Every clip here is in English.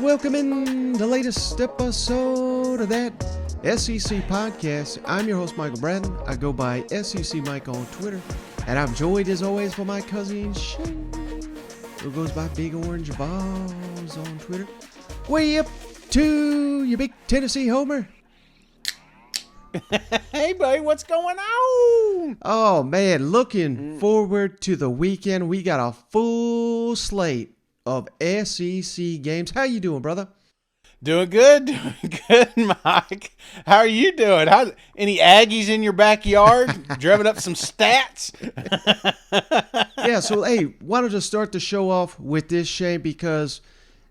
Welcome in the latest episode of that SEC podcast. I'm your host, Michael Bratton. I go by SEC Mike on Twitter. And I'm joined, as always, by my cousin Shane, who goes by Big Orange Balls on Twitter. Way up to you big Tennessee homer. Hey, buddy, what's going on? Oh, man, looking forward to the weekend. We got a full slate of SEC games. How you doing, brother? Doing good, Mike. How are you doing? Any Aggies in your backyard? Drumming up some stats? Yeah, so, hey, why don't you start the show off with this, Shane, because,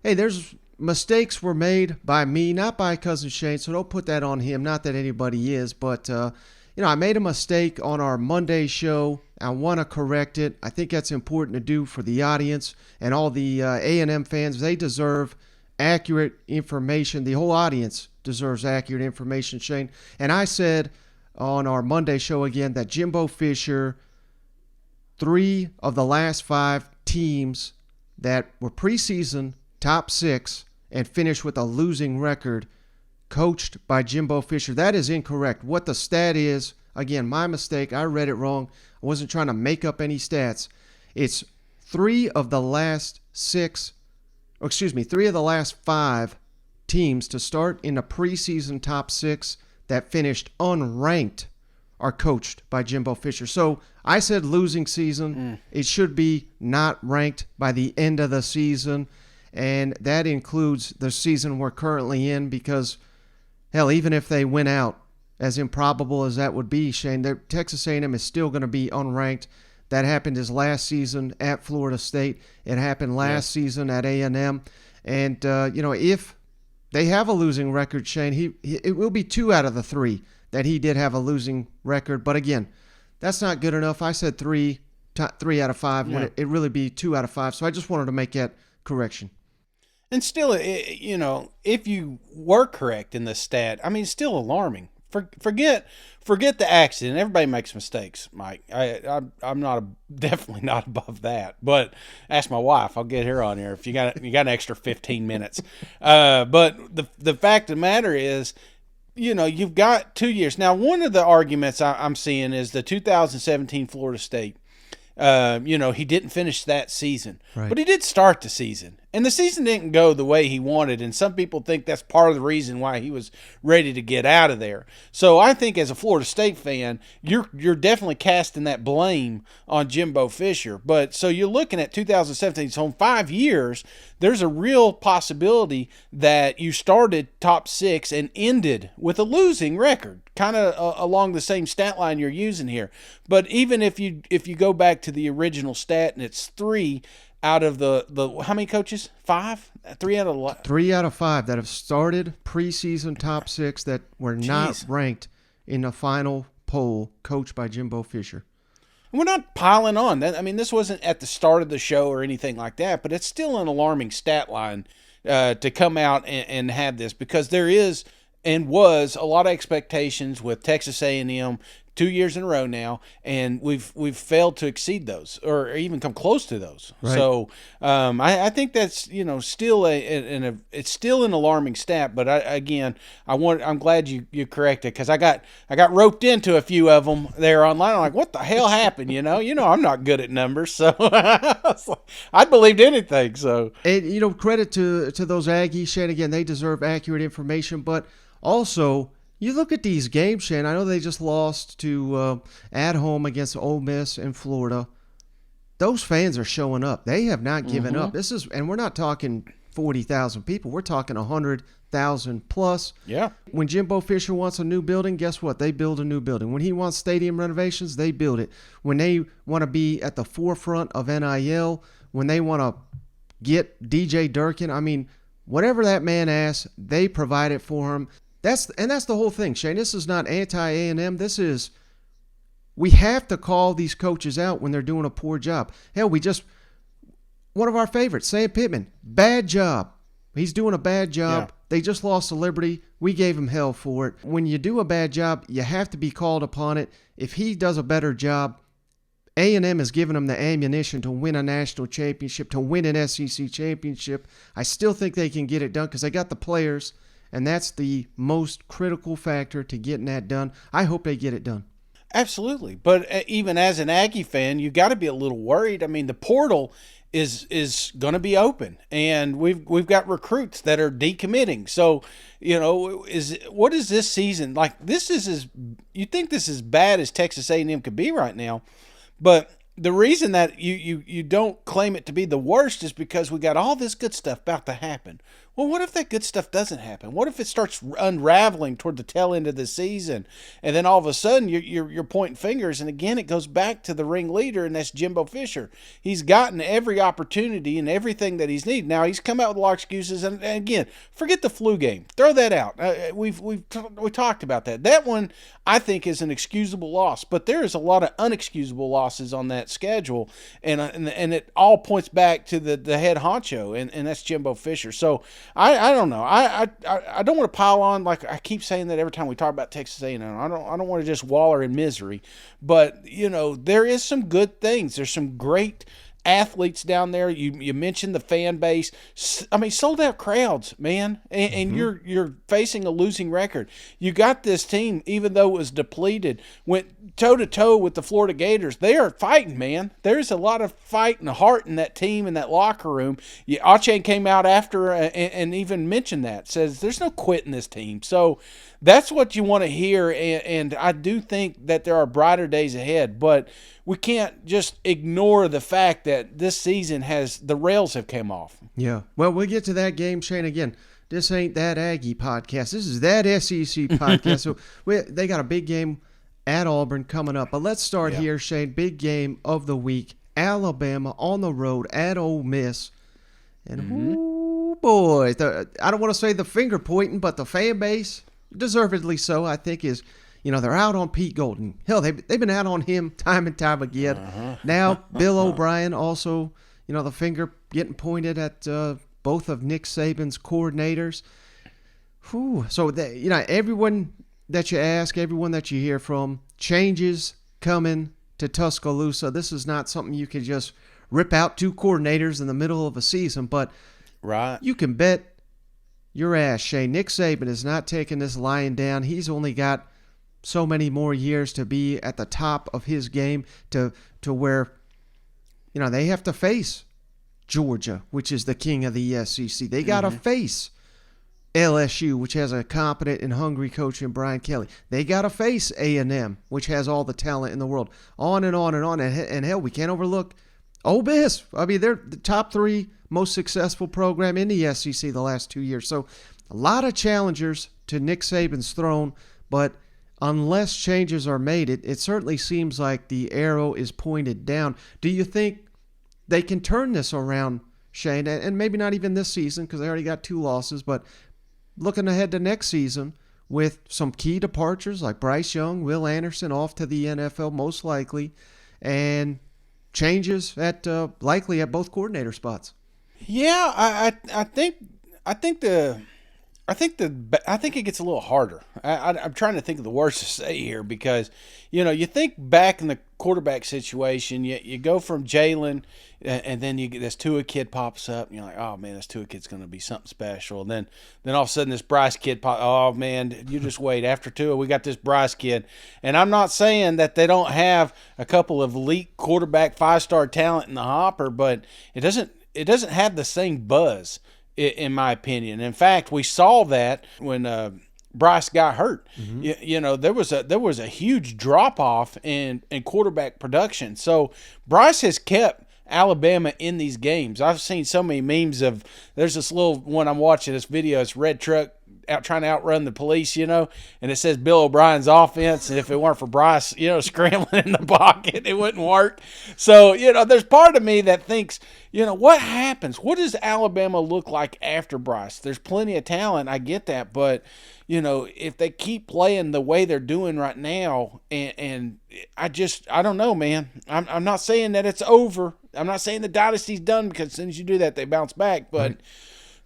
hey, there's mistakes were made by me, not by cousin Shane, so don't put that on him. Not that anybody is, but, I made a mistake on our Monday show. I want to correct it. I think that's important to do for the audience and all the A&M fans. They deserve accurate information. The whole audience deserves accurate information, Shane. And I said on our Monday show again that Jimbo Fisher, 3 of the last 5 teams that were preseason top 6 and finished with a losing record, coached by Jimbo Fisher. That is incorrect. What the stat is, again, my mistake. I read it wrong. I wasn't trying to make up any stats. It's 3 of the last 5 teams to start in the preseason top 6 that finished unranked are coached by Jimbo Fisher. So I said losing season. It should be not ranked by the end of the season, and that includes the season we're currently in because, hell, even if they win out, as improbable as that would be, Shane, Texas A&M is still going to be unranked. That happened his last season at Florida State. It happened last season at A&M. And, if they have a losing record, Shane, it will be 2 out of the 3 that he did have a losing record. But, again, that's not good enough. I said 3 out of 5 when it really be 2 out of 5. So I just wanted to make that correction. And still, if you were correct in the stat, I mean, it's still alarming. Forget the accident. Everybody makes mistakes, Mike. I'm definitely not above that. But ask my wife. I'll get her on here if you got an extra 15 minutes. But the fact of the matter is, you've got 2 years now. One of the arguments I'm seeing is the 2017 Florida State. He didn't finish that season, but he did start the season. And the season didn't go the way he wanted, and some people think that's part of the reason why he was ready to get out of there. So I think as a Florida State fan, you're definitely casting that blame on Jimbo Fisher. But so you're looking at 2017, so in 5 years, there's a real possibility that you started top 6 and ended with a losing record, kind of along the same stat line you're using here. But even if you go back to the original stat and it's 3 out of the how many coaches? 5? 3 out of what? 3 out of 5 that have started preseason top 6 that were not ranked in the final poll, coached by Jimbo Fisher. And we're not piling on. I mean, this wasn't at the start of the show or anything like that, but it's still an alarming stat line to come out and have this, because there is and was a lot of expectations with Texas A&M 2 years in a row now, and we've failed to exceed those or even come close to those. Right. So I think that's still it's still an alarming stat. But I'm glad you corrected, because I got roped into a few of them there online. I'm like, what the hell happened? I'm not good at numbers, so I believed anything. So credit to those Aggies, Shane. Again, they deserve accurate information, but also, you look at these games, Shane. I know they just lost to at home against Ole Miss in Florida. Those fans are showing up. They have not given up. And we're not talking 40,000 people. We're talking 100,000 plus. Yeah. When Jimbo Fisher wants a new building, guess what? They build a new building. When he wants stadium renovations, they build it. When they want to be at the forefront of NIL, when they want to get DJ Durkin, I mean, whatever that man asks, they provide it for him. That's the whole thing, Shane. This is not anti-A&M. This is, we have to call these coaches out when they're doing a poor job. Hell, one of our favorites, Sam Pittman, bad job. He's doing a bad job. Yeah. They just lost to Liberty. We gave him hell for it. When you do a bad job, you have to be called upon it. If he does a better job, A&M has given him the ammunition to win a national championship, to win an SEC championship. I still think they can get it done because they got the players, and that's the most critical factor to getting that done. I hope they get it done. Absolutely. But even as an Aggie fan, you got to be a little worried. I mean, the portal is going to be open, and we've got recruits that are decommitting. So, what is this season like? This is you think this is as bad as Texas A&M could be right now, but the reason that you don't claim it to be the worst is because we got all this good stuff about to happen. Well, what if that good stuff doesn't happen? What if it starts unraveling toward the tail end of the season, and then all of a sudden you're pointing fingers? And again, it goes back to the ringleader, and that's Jimbo Fisher. He's gotten every opportunity and everything that he's needed. Now he's come out with a lot of excuses, and again, forget the flu game. Throw that out. We talked about that. That one I think is an excusable loss, but there is a lot of unexcusable losses on that schedule, and it all points back to the head honcho, and that's Jimbo Fisher. So I don't know. I don't want to pile on, like I keep saying that every time we talk about Texas A&M. I don't want to just waller in misery, but there is some good things. There's some great athletes down there. You mentioned the fan base. I mean, sold out crowds, man. And you're facing a losing record. You got this team, even though it was depleted, went toe to toe with the Florida Gators. They are fighting, man. There's a lot of fight and heart in that team, in that locker room. Achane came out after and even mentioned that. Says there's no quit in this team. So that's what you want to hear. And I do think that there are brighter days ahead, but we can't just ignore the fact that this season the rails have come off. Yeah. Well, we'll get to that game, Shane. Again, this ain't That Aggie podcast. This is That SEC podcast. So they got a big game at Auburn coming up. But let's start here, Shane. Big game of the week. Alabama on the road at Ole Miss. And, ooh, boy, I don't want to say the finger pointing, but the fan base, deservedly so, I think is – they're out on Pete Golden. Hell, they've been out on him time and time again. Now, Bill O'Brien also, the finger getting pointed at both of Nick Saban's coordinators. Whew. So, everyone that you ask, everyone that you hear from, changes coming to Tuscaloosa. This is not something you can just rip out two coordinators in the middle of a season, but you can bet your ass, Shane. Nick Saban is not taking this lying down. He's only got so many more years to be at the top of his game to where, they have to face Georgia, which is the king of the SEC. They got to face LSU, which has a competent and hungry coach in Brian Kelly. They got to face A&M, which has all the talent in the world. On and on and on. And hell, we can't overlook Ole Miss. I mean, they're the top three most successful program in the SEC the last 2 years. So a lot of challengers to Nick Saban's throne, but unless changes are made, it certainly seems like the arrow is pointed down. Do you think they can turn this around, Shane? And maybe not even this season because they already got 2 losses, but looking ahead to next season with some key departures like Bryce Young, Will Anderson off to the NFL most likely, and changes likely at both coordinator spots. Yeah, I think it gets a little harder. I'm trying to think of the words to say here because, you think back in the quarterback situation, you go from Jalen and then you get this Tua kid pops up and you're like, oh man, this Tua kid's going to be something special. And then all of a sudden this Bryce kid oh man, you just wait. After Tua, we got this Bryce kid. And I'm not saying that they don't have a couple of elite quarterback 5-star talent in the hopper, but it doesn't have the same buzz, in my opinion. In fact, we saw that when Bryce got hurt. There was a huge drop off in quarterback production. So Bryce has kept Alabama in these games. I've seen so many memes of there's this little one I'm watching this video. It's red truck out trying to outrun the police, and it says Bill O'Brien's offense. And if it weren't for Bryce, scrambling in the pocket, it wouldn't work. So, there's part of me that thinks, what happens? What does Alabama look like after Bryce? There's plenty of talent. I get that. But, if they keep playing the way they're doing right now, and I don't know, man. I'm not saying that it's over. I'm not saying the dynasty's done because as soon as you do that, they bounce back. But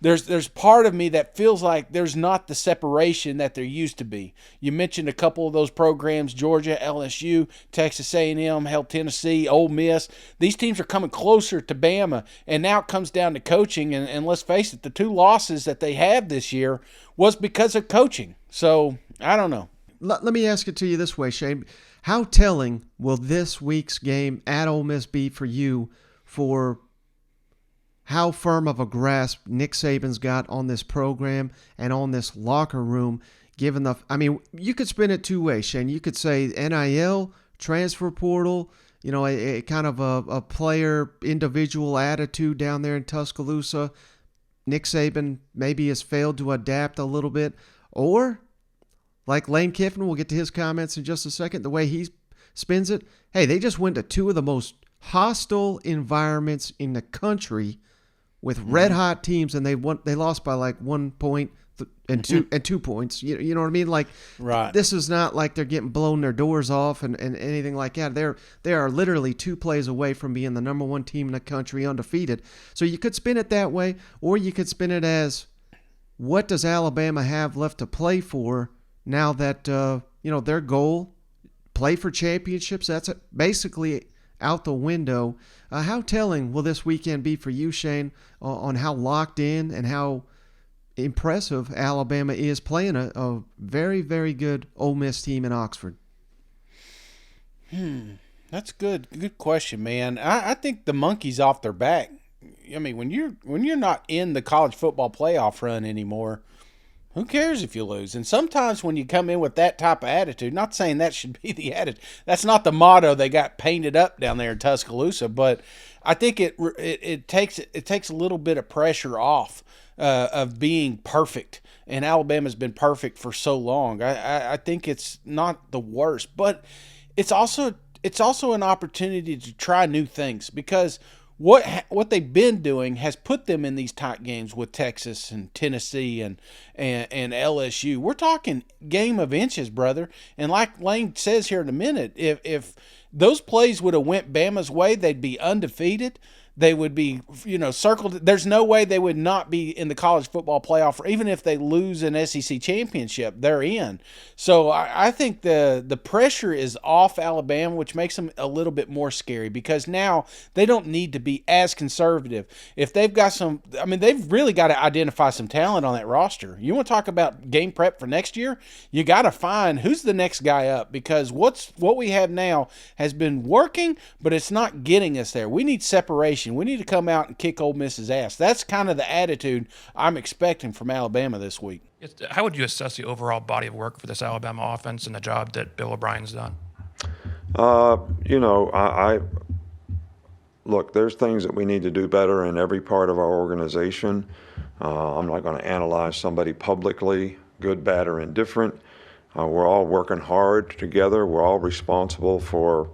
there's part of me that feels like there's not the separation that there used to be. You mentioned a couple of those programs: Georgia, LSU, Texas A&M, hell, Tennessee, Ole Miss. These teams are coming closer to Bama, and now it comes down to coaching. And let's face it, the 2 losses that they have this year was because of coaching. So I don't know. Let me ask it to you this way, Shane. How telling will this week's game at Ole Miss be for you for how firm of a grasp Nick Saban's got on this program and on this locker room, given you could spin it 2 ways, Shane. You could say NIL, transfer portal, a kind of a player individual attitude down there in Tuscaloosa. Nick Saban maybe has failed to adapt a little bit. Or, like Lane Kiffin, we'll get to his comments in just a second, the way he spins it, hey, they just went to 2 of the most hostile environments in the country with red-hot teams, and they lost by like 1 point and 2 points. You know what I mean? Like, right. This is not like they're getting blown their doors off and anything like that. They are literally 2 plays away from being the number 1 team in the country, undefeated. So you could spin it that way, or you could spin it as, what does Alabama have left to play for now that their goal, play for championships, that's basically out the window. How telling will this weekend be for you, Shane, on how locked in and how impressive Alabama is playing a very, very good Ole Miss team in Oxford? That's good. Good question, man. I think the monkey's off their back. I mean, when you're not in the college football playoff run anymore, who cares if you lose? And sometimes when you come in with that type of attitude, not saying that should be the attitude, that's not the motto they got painted up down there in Tuscaloosa, but I think it takes a little bit of pressure off of being perfect. And Alabama's been perfect for so long. I think it's not the worst, but it's also an opportunity to try new things, because what they've been doing has put them in these tight games with Texas and Tennessee and LSU. We're talking game of inches, brother. And like Lane says here in a minute, if those plays would have went Bama's way, they'd be undefeated. They would be, circled. There's no way they would not be in the college football playoff, or even if they lose an SEC championship, they're in. So I think the pressure is off Alabama, which makes them a little bit more scary, because now they don't need to be as conservative. If they've got they've really got to identify some talent on that roster. You want to talk about game prep for next year? You got to find who's the next guy up, because what we have now has been working, but it's not getting us there. We need separation. We need to come out and kick Ole Miss's ass. That's kind of the attitude I'm expecting from Alabama this week. How would you assess the overall body of work for this Alabama offense and the job that Bill O'Brien's done? Look, there's things that we need to do better in every part of our organization. I'm not going to analyze somebody publicly, good, bad, or indifferent. We're all working hard together. We're all responsible for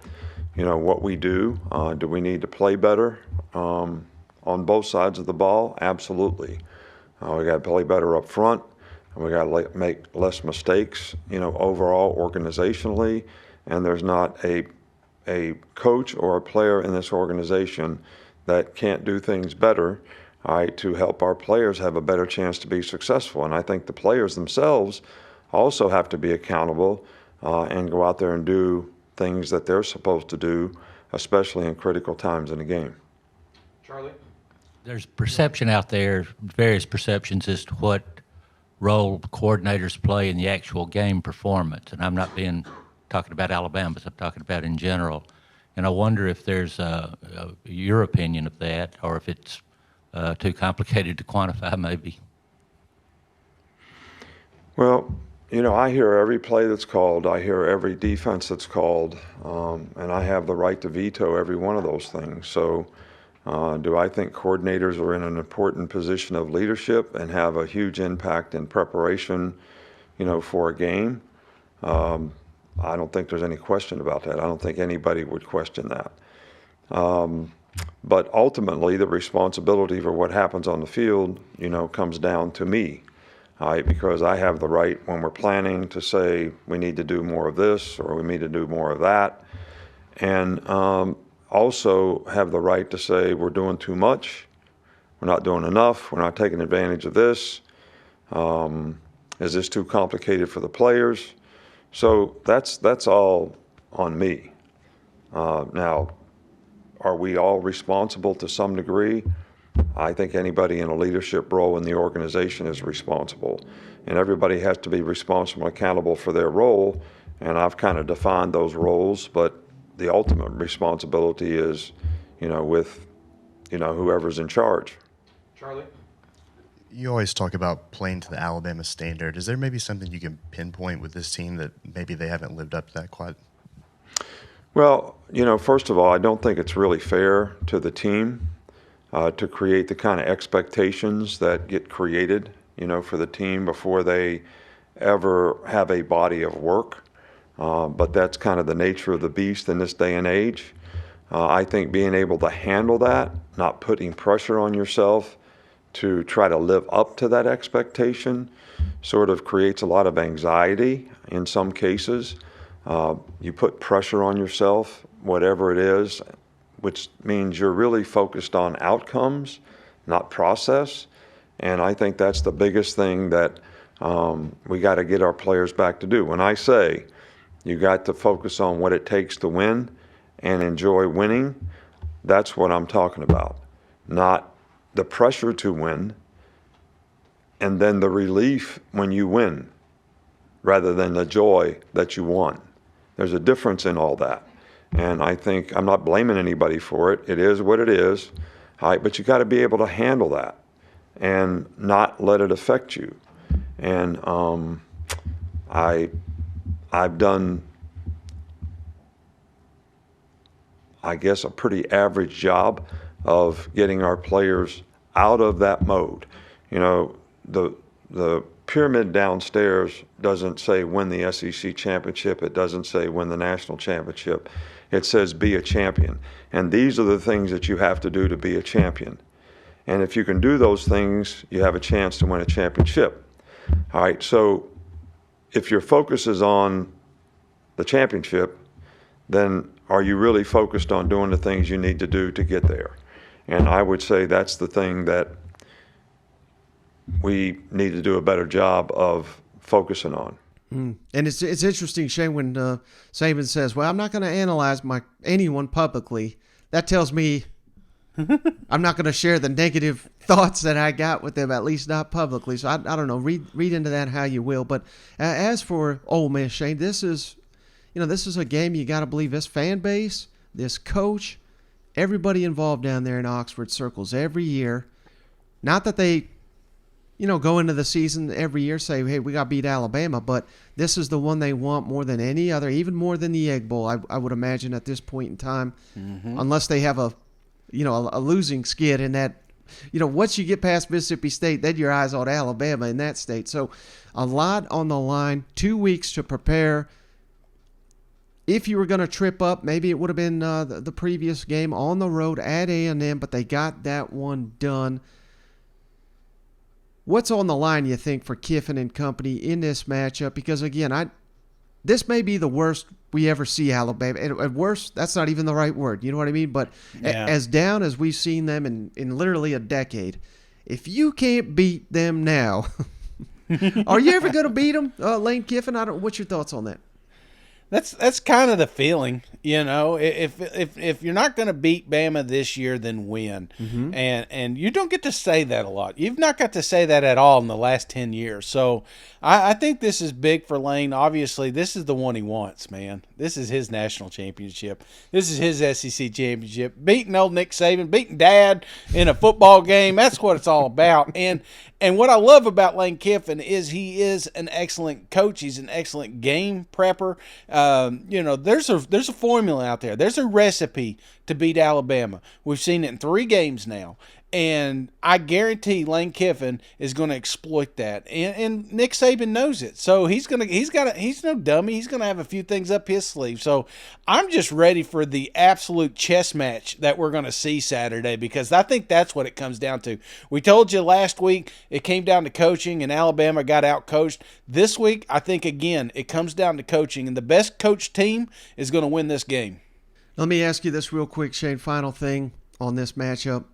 what we do. Do we need to play better on both sides of the ball? Absolutely. We got to play better up front, and we got to make less mistakes, overall organizationally. And there's not a coach or a player in this organization that can't do things better, to help our players have a better chance to be successful. And I think the players themselves also have to be accountable and go out there and do things that they're supposed to do, especially in critical times in the game. Charlie? There's perception out there, various perceptions as to what role coordinators play in the actual game performance. And I'm not talking about Alabama, but I'm talking about in general. And I wonder if there's your opinion of that, or if it's too complicated to quantify maybe. Well, I hear every play that's called. I hear every defense that's called, and I have the right to veto every one of those things. So do I think coordinators are in an important position of leadership and have a huge impact in preparation, for a game? I don't think there's any question about that. I don't think anybody would question that. But ultimately, the responsibility for what happens on the field, comes down to me. Because I have the right, when we're planning, to say we need to do more of this or we need to do more of that, and also have the right to say we're doing too much we're not doing enough, we're not taking advantage of this. Is this too complicated for the players? So that's all on me. Now, are we all responsible to some degree? I think anybody in a leadership role in the organization is responsible, and everybody has to be responsible and accountable for their role, and I've kind of defined those roles, but the ultimate responsibility is, with, whoever's in charge. Charlie? You always talk about playing to the Alabama standard. Is there maybe something you can pinpoint with this team that maybe they haven't lived up to that quite? Well, first of all, I don't think it's really fair to the team to create the kind of expectations that get created, for the team before they ever have a body of work. But that's kind of the nature of the beast in this day and age. I think being able to handle that, not putting pressure on yourself to try to live up to that expectation, sort of creates a lot of anxiety in some cases. You put pressure on yourself, whatever it is, which means you're really focused on outcomes, not process. And I think that's the biggest thing that we got to get our players back to do. When I say you got to focus on what it takes to win and enjoy winning, that's what I'm talking about. Not the pressure to win and then the relief when you win rather than the joy that you won. There's a difference in all that. And I think I'm not blaming anybody for it. It is what it is. But you got to be able to handle that and not let it affect you. And I've done, I guess, a pretty average job of getting our players out of that mode. The pyramid downstairs doesn't say win the SEC championship. It doesn't say win the national championship. It says be a champion. And these are the things that you have to do to be a champion. And if you can do those things, you have a chance to win a championship. All right, so if your focus is on the championship, then are you really focused on doing the things you need to do to get there? And I would say that's the thing that we need to do a better job of focusing on. And it's interesting, Shane, when Saban says, well, I'm not going to analyze anyone publicly. That tells me I'm not going to share the negative thoughts that I got with them, at least not publicly. So I don't know. Read into that how you will. But as for Ole Miss, Shane, this is a game you got to believe this fan base, this coach, everybody involved down there in Oxford circles every year. Not that they go into the season every year, say, hey, we got to beat Alabama, but this is the one they want more than any other, even more than the Egg Bowl, I would imagine at this point in time, unless they have a losing skid in that, once you get past Mississippi State, then your eyes on Alabama in that state. So a lot on the line, 2 weeks to prepare. If you were going to trip up, maybe it would have been the previous game on the road at A&M, but they got that one done. What's on the line, you think, for Kiffin and company in this matchup? Because, again, this may be the worst we ever see Alabama. And worse, that's not even the right word. You know what I mean? But as down as we've seen them in literally a decade, if you can't beat them now, are you ever going to beat them, Lane Kiffin? What's your thoughts on that? That's kind of the feeling, If you're not going to beat Bama this year, then win. And you don't get to say that a lot. You've not got to say that at all in the last 10 years. So I think this is big for Lane. Obviously, this is the one he wants, man. This is his national championship. This is his SEC championship. Beating old Nick Saban, beating Dad in a football game. That's what it's all about. And what I love about Lane Kiffin is he is an excellent coach. He's an excellent game prepper. There's a formula out there. There's a recipe to beat Alabama. We've seen it in 3 games now. And I guarantee Lane Kiffin is going to exploit that. And Nick Saban knows it. So he's no dummy. He's going to have a few things up his sleeve. So I'm just ready for the absolute chess match that we're going to see Saturday, because I think that's what it comes down to. We told you last week it came down to coaching and Alabama got out-coached. This week, I think, again, it comes down to coaching. And the best coached team is going to win this game. Let me ask you this real quick, Shane. Final thing on this matchup.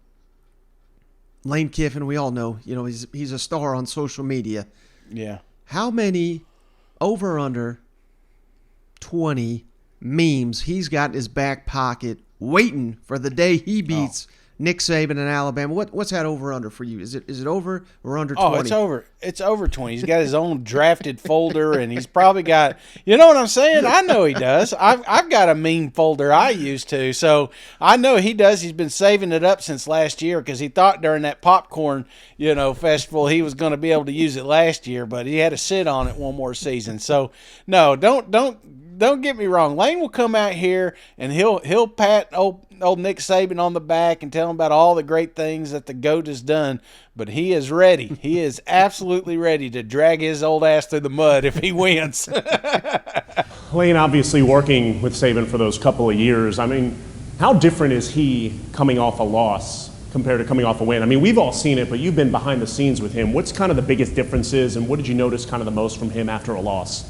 Lane Kiffin, we all know, he's a star on social media. Yeah. How many over under 20 memes he's got in his back pocket waiting for the day he beats Nick Saban in Alabama? What's that over under for you? Is it over or under 20? Oh, it's over. It's over 20. He's got his own drafted folder, and he's probably got, you know what I'm saying? I know he does. I've got a meme folder I used to, so I know he does. He's been saving it up since last year because he thought during that popcorn, festival he was going to be able to use it last year, but he had to sit on it one more season. So no, don't get me wrong. Lane will come out here and he'll pat old Nick Saban on the back and tell him about all the great things that the GOAT has done. But he is ready. He is absolutely ready to drag his old ass through the mud if he wins. Lane, obviously working with Saban for those couple of years. I mean, how different is he coming off a loss compared to coming off a win? I mean, we've all seen it, but you've been behind the scenes with him. What's kind of the biggest differences, and what did you notice kind of the most from him after a loss?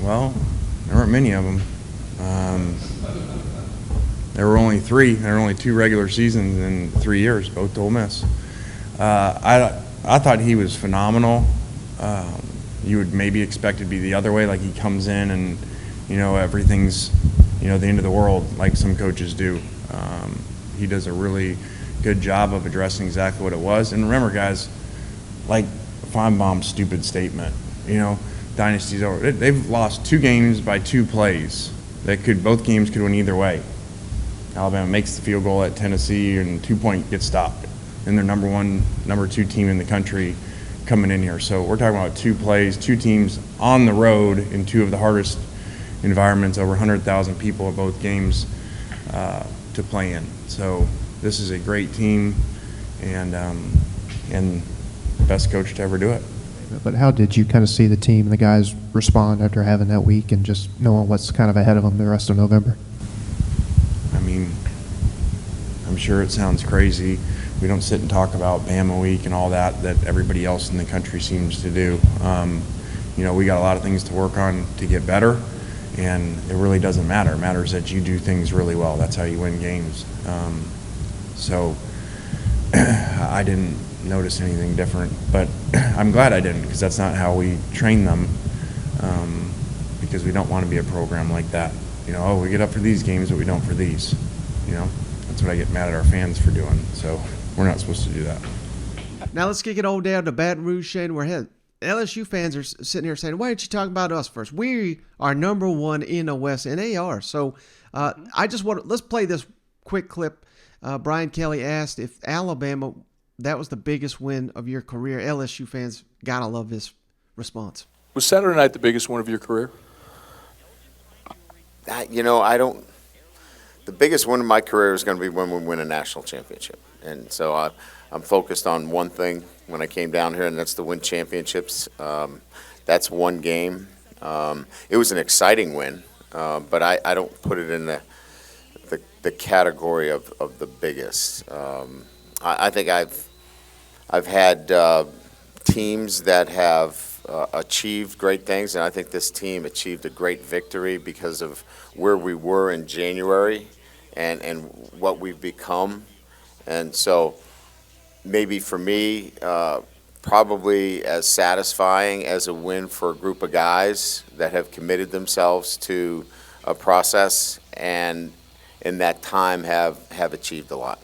Well, there weren't many of them. There were only 3. There were only 2 regular seasons in 3 years, both to Ole Miss. I thought he was phenomenal. You would maybe expect it to be the other way, like he comes in and, everything's, the end of the world, like some coaches do. He does a really good job of addressing exactly what it was. And remember, guys, like Feinbaum's stupid statement, dynasty's over. They've lost 2 games by 2 plays. Both games could win either way. Alabama makes the field goal at Tennessee and 2-point gets stopped. And they're number 1, number 2 team in the country coming in here. So we're talking about 2 plays, 2 teams on the road in 2 of the hardest environments, over 100,000 people at both games to play in. So this is a great team and the best coach to ever do it. But how did you kind of see the team and the guys respond after having that week and just knowing what's kind of ahead of them the rest of November? I mean, I'm sure it sounds crazy. We don't sit and talk about Bama week and all that everybody else in the country seems to do. We got a lot of things to work on to get better, and it really doesn't matter. It matters that you do things really well. That's how you win games. So I didn't notice anything different, but I'm glad I didn't, because that's not how we train them, because we don't want to be a program like that. We get up for these games, but we don't for these. That's what I get mad at our fans for doing. So we're not supposed to do that. Now let's kick it all down to Baton Rouge, Shane. Where LSU fans are sitting here saying, why don't you talk about us first? We are number 1 in the West, and they are. So let's play this quick clip. Brian Kelly asked if Alabama, that was the biggest win of your career. LSU fans gotta love this response. Was Saturday night the biggest win of your career? The biggest win of my career is going to be when we win a national championship. And so I'm focused on one thing when I came down here, and that's to win championships. That's one game. It was an exciting win, but I don't put it in the category of the biggest. I think I've had teams that have achieved great things, and I think this team achieved a great victory because of where we were in January and what we've become. And so maybe for me, probably as satisfying as a win for a group of guys that have committed themselves to a process and in that time have achieved a lot.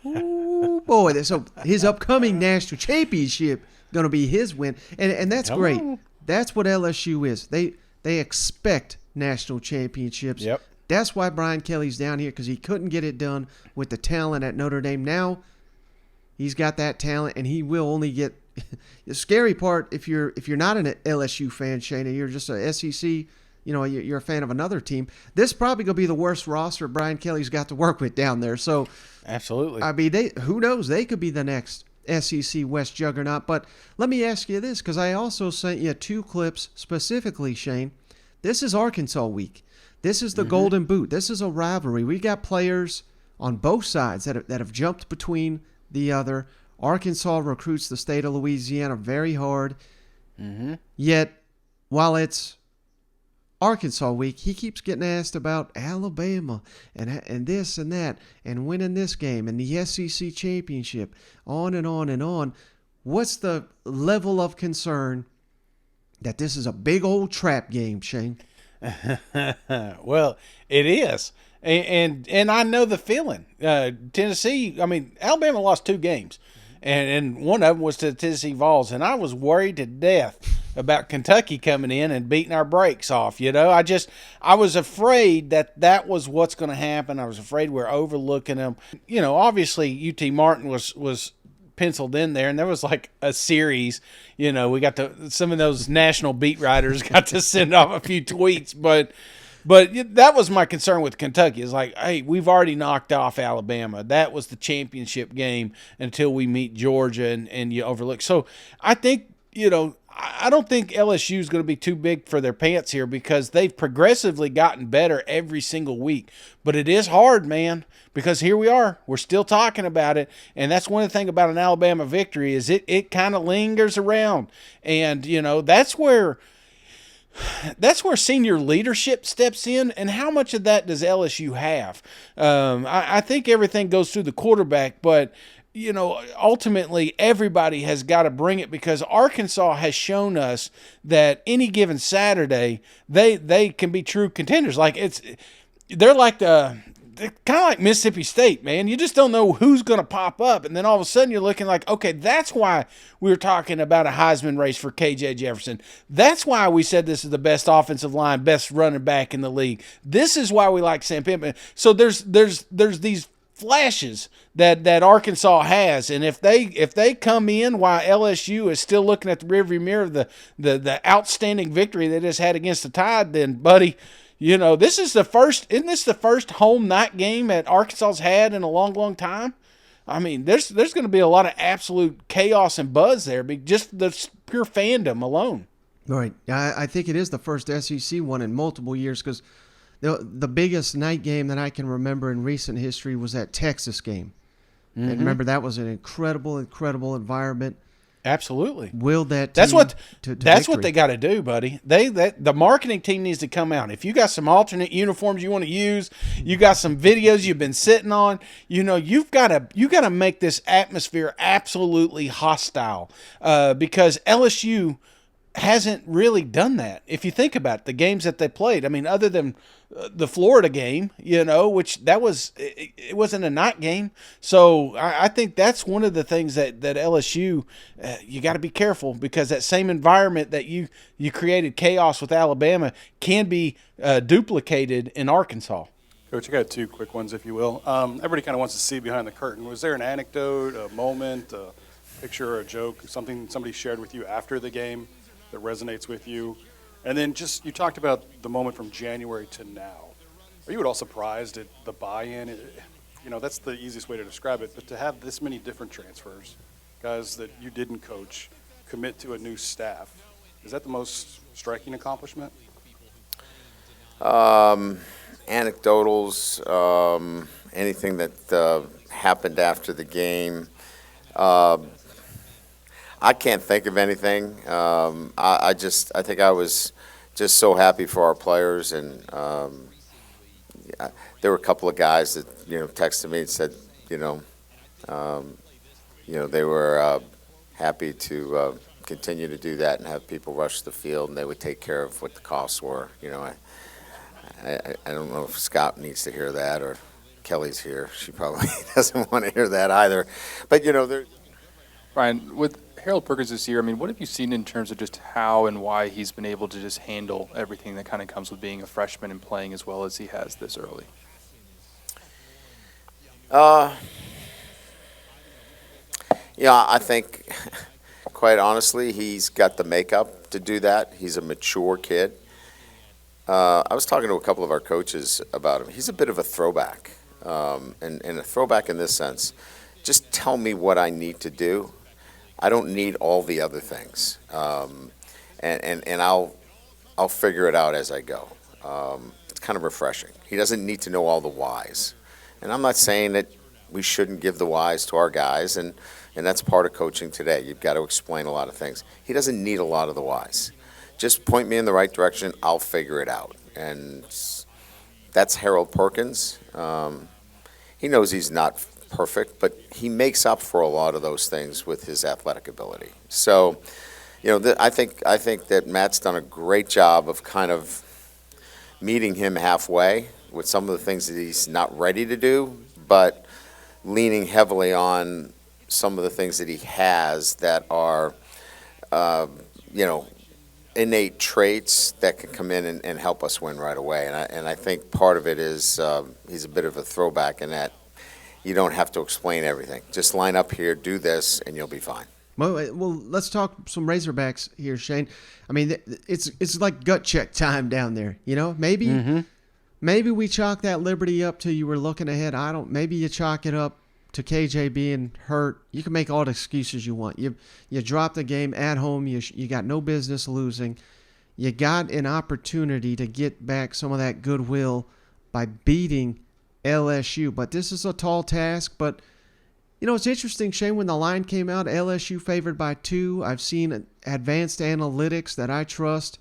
Ooh, boy, so his upcoming national championship going to be his win, and that's great. That's what LSU is. They expect national championships. Yep. That's why Brian Kelly's down here, because he couldn't get it done with the talent at Notre Dame. Now he's got that talent, and he will only get. The scary part, if you're not an LSU fan, Shane, and you're just a SEC. You're a fan of another team. This probably going to be the worst roster Brian Kelly's got to work with down there. So, absolutely. I mean, who knows? They could be the next SEC West juggernaut. But let me ask you this, because I also sent you 2 clips specifically, Shane. This is Arkansas week. This is the Golden Boot. This is a rivalry. We got players on both sides that have jumped between the other. Arkansas recruits the state of Louisiana very hard. Yet, while it's Arkansas week, he keeps getting asked about Alabama and this and that and winning this game and the SEC championship, on and on and on. What's the level of concern that this is a big old trap game, Shane? Well, it is. And I know the feeling. Tennessee, I mean, Alabama lost 2 games, and one of them was to the Tennessee Vols, and I was worried to death about Kentucky coming in and beating our brakes off. I was afraid that was what's going to happen. I was afraid we're overlooking them. Obviously UT Martin was penciled in there, and there was like a series. We got some of those national beat writers got to send off a few tweets, but that was my concern with Kentucky. It's like, hey, we've already knocked off Alabama. That was the championship game until we meet Georgia and you overlook. So I think, I don't think LSU is going to be too big for their pants here because they've progressively gotten better every single week. But it is hard, man, because here we are. We're still talking about it. And that's one of the things about an Alabama victory is it kind of lingers around. And, that's where senior leadership steps in, and how much of that does LSU have? I think everything goes through the quarterback, but ultimately everybody has got to bring it because Arkansas has shown us that any given Saturday they can be true contenders. They're kind of like Mississippi State, man. You just don't know who's going to pop up. And then all of a sudden you're looking like, okay, that's why we were talking about a Heisman race for KJ Jefferson. That's why we said this is the best offensive line, best running back in the league. This is why we like Sam Pittman. So there's these flashes that Arkansas has. And if they come in while LSU is still looking at the rearview mirror of the outstanding victory they just had against the Tide, then, buddy, this is isn't this the first home night game that Arkansas's had in a long, long time? I mean, there's going to be a lot of absolute chaos and buzz there, just the pure fandom alone. Right. I think it is the first SEC one in multiple years because the biggest night game that I can remember in recent history was that Texas game. Mm-hmm. And remember, that was an incredible, incredible environment. Absolutely. Willed that team that's victory. What they got to do, buddy. The marketing team needs to come out. If you got some alternate uniforms you want to use, you got some videos you've been sitting on, you've got to make this atmosphere absolutely hostile because LSU hasn't really done that. If you think about it, the games that they played, I mean, other than the Florida game, which it wasn't a night game. So I think that's one of the things that LSU, you got to be careful because that same environment that you created chaos with Alabama can be duplicated in Arkansas. Coach, I got 2 quick ones, if you will. Everybody kind of wants to see behind the curtain. Was there an anecdote, a moment, a picture, or a joke, something somebody shared with you after the game that resonates with you? And then you talked about the moment from January to now. Are you at all surprised at the buy-in? That's the easiest way to describe it, but to have this many different transfers, guys that you didn't coach, commit to a new staff, is that the most striking accomplishment? Anecdotals, anything that happened after the game. I can't think of anything. I think I was just so happy for our players, and there were a couple of guys that texted me and said they were happy to continue to do that and have people rush the field, and they would take care of what the costs were. I don't know if Scott needs to hear that or Kelly's here. She probably doesn't want to hear that either. But Brian, with Harold Perkins this year, I mean, what have you seen in terms of just how and why he's been able to just handle everything that kind of comes with being a freshman and playing as well as he has this early? I think, quite honestly, he's got the makeup to do that. He's a mature kid. I was talking to a couple of our coaches about him. He's a bit of a throwback, and a throwback in this sense. Just tell me what I need to do. I don't need all the other things, and I'll figure it out as I go. It's kind of refreshing. He doesn't need to know all the whys, and I'm not saying that we shouldn't give the whys to our guys, and that's part of coaching today. You've got to explain a lot of things. He doesn't need a lot of the whys. just point me in the right direction. I'll figure it out. And that's Harold Perkins. He knows he's not perfect, but he makes up for a lot of those things with his athletic ability. So, I think that Matt's done a great job of kind of meeting him halfway with some of the things that he's not ready to do, but leaning heavily on some of the things that he has that are, innate traits that can come in and help us win right away. And I think part of it is he's a bit of a throwback in that you don't have to explain everything. Just line up here, do this, and you'll be fine. Well, let's talk some Razorbacks here, Shane. I mean, it's like gut check time down there. Maybe we chalk that Liberty up to you were looking ahead. Maybe you chalk it up to KJ being hurt. You can make all the excuses you want. You dropped the game at home. You got no business losing. You got an opportunity to get back some of that goodwill by beating LSU. But this is a tall task. But, it's interesting, Shane, when the line came out, LSU favored by 2. I've seen advanced analytics that I trust.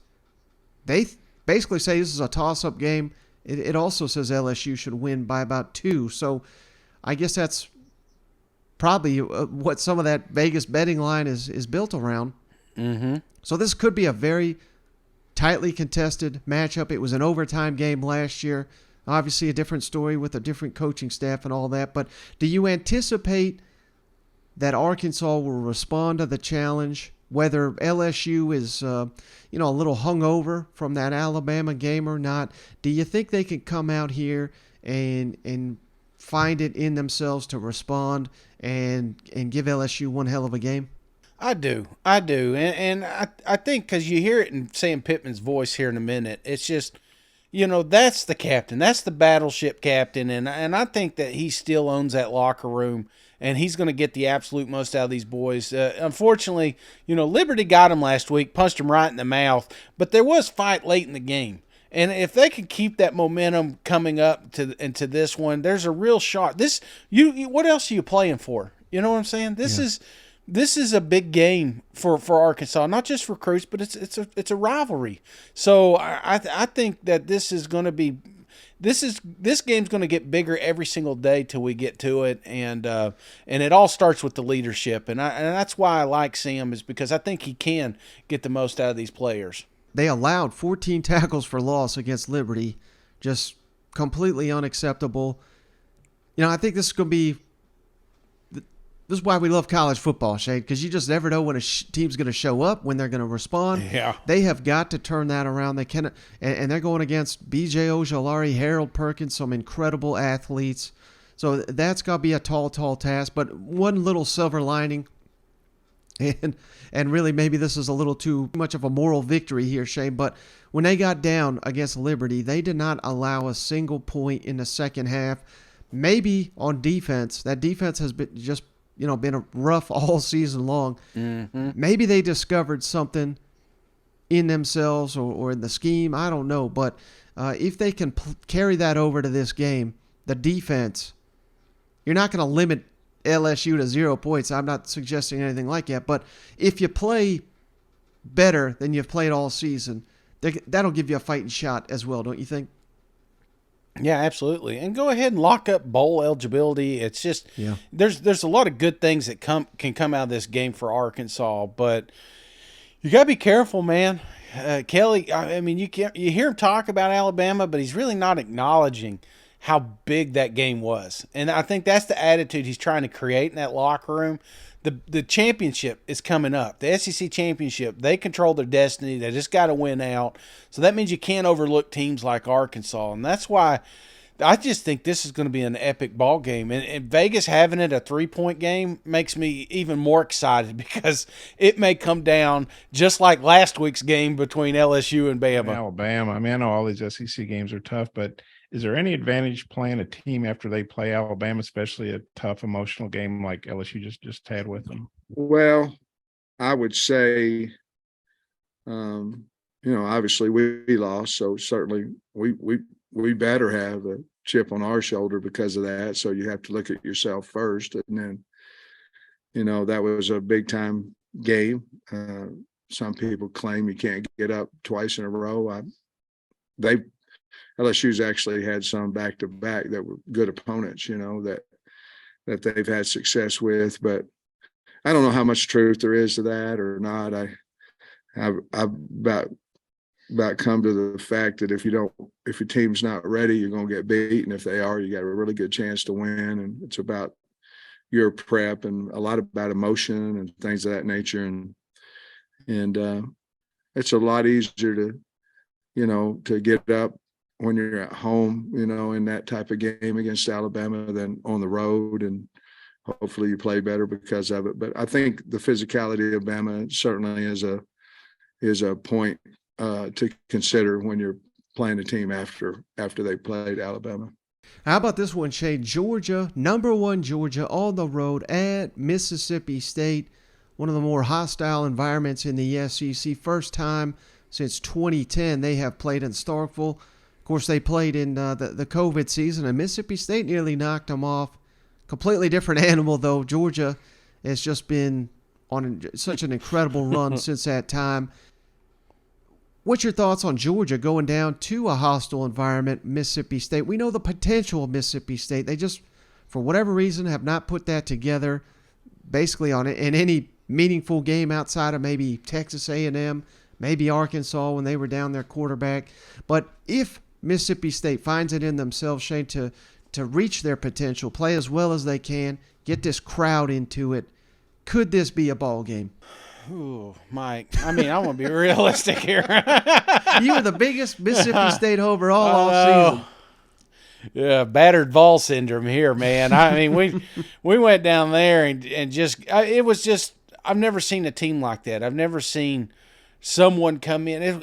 They basically say this is a toss-up game. It also says LSU should win by about 2. So I guess that's probably what some of that Vegas betting line is built around. Mm-hmm. So this could be a very tightly contested matchup. It was an overtime game last year. Obviously a different story with a different coaching staff and all that. But do you anticipate that Arkansas will respond to the challenge, whether LSU is a little hungover from that Alabama game or not? Do you think they can come out here and find it in themselves to respond and give LSU one hell of a game? I do. And I think because you hear it in Sam Pittman's voice here in a minute, it's just, that's the captain. That's the battleship captain. And I think that he still owns that locker room, and he's going to get the absolute most out of these boys. Unfortunately, Liberty got him last week, punched him right in the mouth, but there was fight late in the game. And if they can keep that momentum coming up into this one, there's a real shot. What else are you playing for? You know what I'm saying? This is a big game for Arkansas, not just for recruits, but it's a rivalry. So I think that this game's going to get bigger every single day till we get to it, and it all starts with the leadership, and that's why I like Sam, is because I think he can get the most out of these players. They allowed 14 tackles for loss against Liberty, just completely unacceptable. I think this is going to be. This is why we love college football, Shane, because you just never know when a team's going to show up, when they're going to respond. Yeah. They have got to turn that around. They cannot, and they're going against B.J. Ojolari, Harold Perkins, some incredible athletes. So that's got to be a tall, tall task. But one little silver lining, and really maybe this is a little too much of a moral victory here, Shane, but when they got down against Liberty, they did not allow a single point in the second half. Maybe on defense, that defense has been just been rough all season long. Mm-hmm. Maybe they discovered something in themselves or in the scheme. I don't know. But if they can carry that over to this game, the defense, you're not going to limit LSU to 0 points. I'm not suggesting anything like that. But if you play better than you've played all season, that'll give you a fighting shot as well, don't you think? Yeah, absolutely. And go ahead and lock up bowl eligibility. It's just there's a lot of good things that can come out of this game for Arkansas, but you got to be careful, man. Kelly, I mean, you hear him talk about Alabama, but he's really not acknowledging how big that game was. And I think that's the attitude he's trying to create in that locker room. The championship is coming up. The SEC championship, they control their destiny. They just got to win out. So that means you can't overlook teams like Arkansas. And that's why I just think this is going to be an epic ball game. And Vegas having it a 3-point game makes me even more excited because it may come down just like last week's game between LSU and Bama. Alabama. I mean, I know all these SEC games are tough, but is there any advantage playing a team after they play Alabama, especially a tough emotional game like LSU just had with them? Well, I would say, obviously we lost, so certainly we better have a chip on our shoulder because of that. So you have to look at yourself first, and then, that was a big time game. some people claim you can't get up twice in a row. LSU's actually had some back to back that were good opponents, that they've had success with. But I don't know how much truth there is to that or not. I've about come to the fact that if your team's not ready, you're going to get beat, and if they are, you got a really good chance to win. And it's about your prep and a lot about emotion and things of that nature. And it's a lot easier to get up when you're at home, in that type of game against Alabama than on the road. And hopefully you play better because of it. But I think the physicality of Bama certainly is a point to consider when you're playing a team after they played Alabama. How about this one, Shane? Georgia, number 1 Georgia, on the road at Mississippi State, one of the more hostile environments in the SEC. First time since 2010 they have played in Starkville. Of course, they played in the COVID season, and Mississippi State nearly knocked them off. Completely different animal, though. Georgia has just been on such an incredible run since that time. What's your thoughts on Georgia going down to a hostile environment, Mississippi State? We know the potential of Mississippi State. They just, for whatever reason, have not put that together basically in any meaningful game outside of maybe Texas A&M, maybe Arkansas when they were down their quarterback. But if Mississippi State finds it in themselves, Shane, to reach their potential, play as well as they can, get this crowd into it, could this be a ball game? Ooh, Mike. I mean, I want to be realistic here. You were the biggest Mississippi State homer all season. Yeah, battered Vol syndrome here, man. I mean, we went down there and just it was just, I've never seen a team like that. I've never seen someone come in.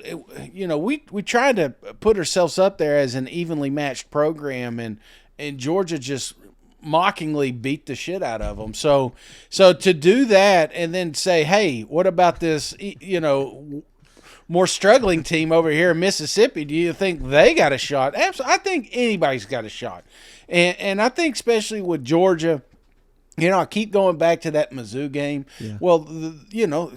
We tried to put ourselves up there as an evenly matched program, and Georgia just mockingly beat the shit out of them. So to do that and then say, hey, what about this, more struggling team over here in Mississippi? Do you think they got a shot? Absolutely. I think anybody's got a shot. And I think especially with Georgia, I keep going back to that Mizzou game. Yeah. Well,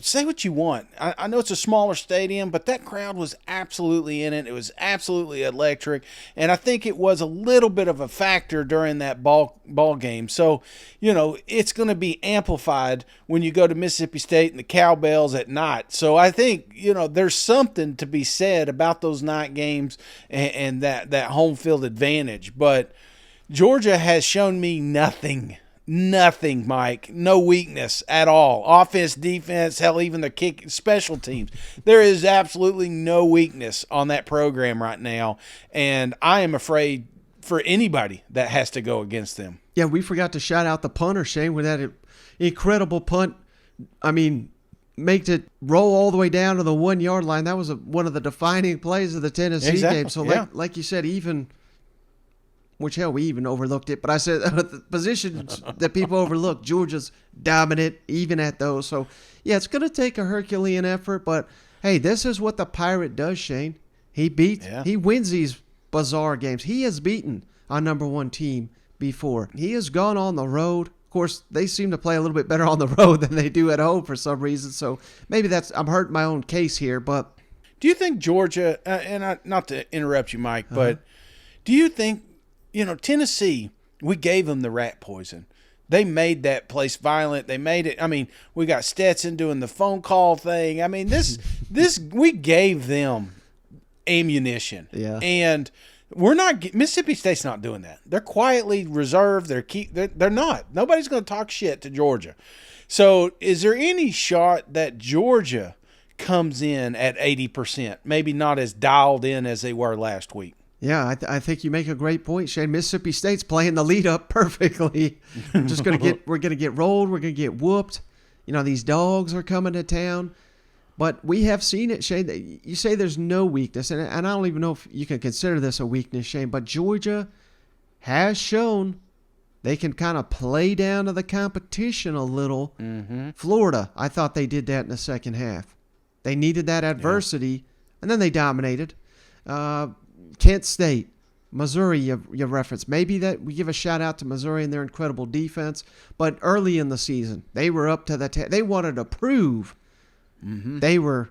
say what you want. I know it's a smaller stadium, but that crowd was absolutely in it. It was absolutely electric, and I think it was a little bit of a factor during that ball game. So, it's going to be amplified when you go to Mississippi State and the cowbells at night. So I think, there's something to be said about those night games and that home field advantage. But Georgia has shown me nothing, Mike. No weakness at all. Offense, defense, hell, even the kick, special teams. There is absolutely no weakness on that program right now, and I am afraid for anybody that has to go against them. Yeah, we forgot to shout out the punter, Shane, with that incredible punt. I mean, makes it roll all the way down to the 1 yard line. That was one of the defining plays of the Tennessee game. So, like you said, we even overlooked it. But I said the positions that people overlook, Georgia's dominant even at those. So, yeah, it's going to take a Herculean effort. But, hey, this is what the Pirate does, Shane. He wins these bizarre games. He has beaten our number 1 team before. He has gone on the road. Of course, they seem to play a little bit better on the road than they do at home for some reason. So maybe I'm hurting my own case here. But do you think Georgia, not to interrupt you, Mike, but do you think, Tennessee, we gave them the rat poison. They made that place violent. They made it. I mean, we got Stetson doing the phone call thing. I mean, we gave them ammunition. Yeah. And Mississippi State's not doing that. They're quietly reserved. They're not. Nobody's going to talk shit to Georgia. So is there any shot that Georgia comes in at 80%, maybe not as dialed in as they were last week? Yeah, I think you make a great point, Shane. Mississippi State's playing the lead up perfectly. We're gonna get rolled. We're gonna get whooped. These dogs are coming to town. But we have seen it, Shane. You say there's no weakness, and I don't even know if you can consider this a weakness, Shane. But Georgia has shown they can kind of play down to the competition a little. Mm-hmm. Florida, I thought they did that in the second half. They needed that adversity, and then they dominated. Kent State, Missouri, you referenced. Maybe that we give a shout out to Missouri and their incredible defense. But early in the season, they were up to the they wanted to prove They were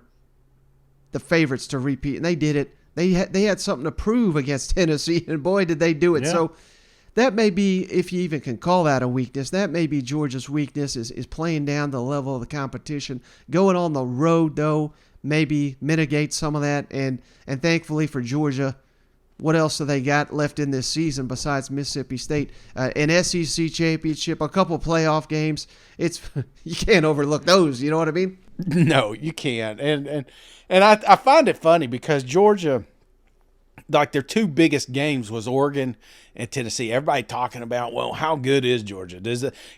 the favorites to repeat, and they did it. They had something to prove against Tennessee, and boy, did they do it. Yeah. So that may be, if you even can call that a weakness, that may be Georgia's weakness is playing down the level of the competition. Going on the road, though, maybe mitigate some of that. And thankfully for Georgia, what else have they got left in this season besides Mississippi State? An SEC championship, a couple playoff games. You can't overlook those. You know what I mean? No, you can't. And I find it funny because Georgia, like their two biggest games was Oregon and Tennessee. Everybody talking about, well, how good is Georgia?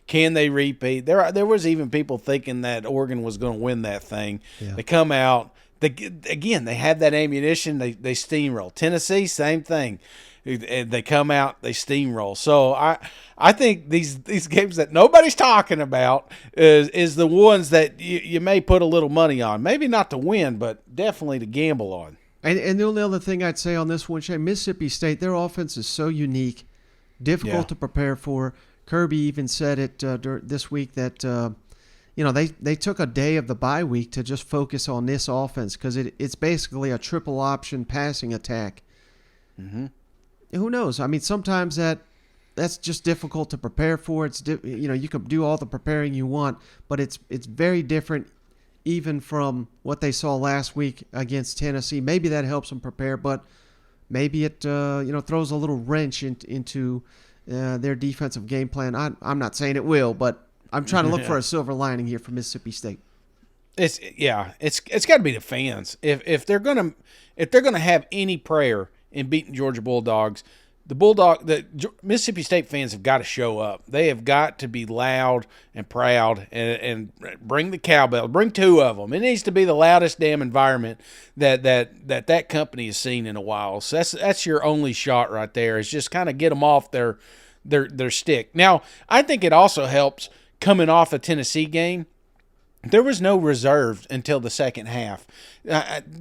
Can they repeat? There was even people thinking that Oregon was going to win that thing. Yeah. They come out. They have that ammunition. They steamroll. Tennessee, same thing. They come out, they steamroll. So I think these games that nobody's talking about is the ones that you may put a little money on. Maybe not to win, but definitely to gamble on. And the only other thing I'd say on this one, Shane, Mississippi State, their offense is so unique, difficult to prepare for. Kirby even said it this week that they took a day of the bye week to just focus on this offense because it's basically a triple option passing attack. Mm-hmm. Who knows? I mean, sometimes that's just difficult to prepare for. It's you can do all the preparing you want, but it's very different even from what they saw last week against Tennessee. Maybe that helps them prepare, but maybe it throws a little wrench into their defensive game plan. I'm not saying it will, but I'm trying to look for a silver lining here for Mississippi State. It's got to be the fans. If they're gonna have any prayer in beating Georgia Bulldogs, the Mississippi State fans have got to show up. They have got to be loud and proud and bring the cowbell. Bring two of them. It needs to be the loudest damn environment that company has seen in a while. So that's your only shot right there. Is just kind of get them off their stick. Now I think it also helps coming off a Tennessee game. There was no reserve until the second half.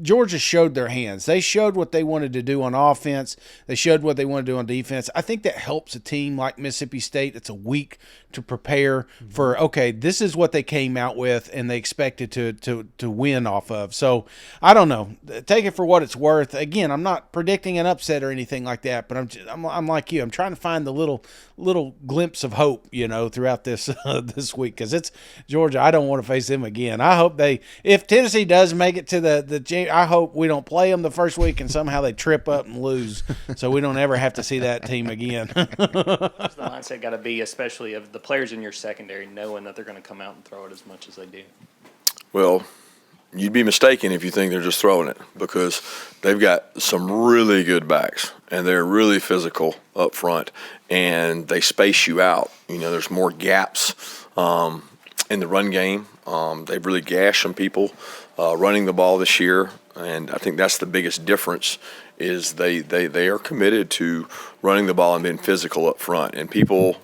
Georgia showed their hands. They showed what they wanted to do on offense. They showed what they want to do on defense. I think that helps a team like Mississippi State. It's a week to prepare for, okay, this is what they came out with and they expected to win off of. So, I don't know. Take it for what it's worth. Again, I'm not predicting an upset or anything like that, but I'm like you. I'm trying to find the little glimpse of hope, throughout this week because it's Georgia. I don't want to face them again. I hope if Tennessee does make it to I hope we don't play them the first week and somehow they trip up and lose so we don't ever have to see that team again. What's the mindset got to be, especially of the players in your secondary, knowing that they're going to come out and throw it as much as they do? Well, you'd be mistaken if you think they're just throwing it because they've got some really good backs and they're really physical up front and they space you out. There's more gaps in the run game. They've really gashed some people running the ball this year, and I think that's the biggest difference is they are committed to running the ball and being physical up front. And people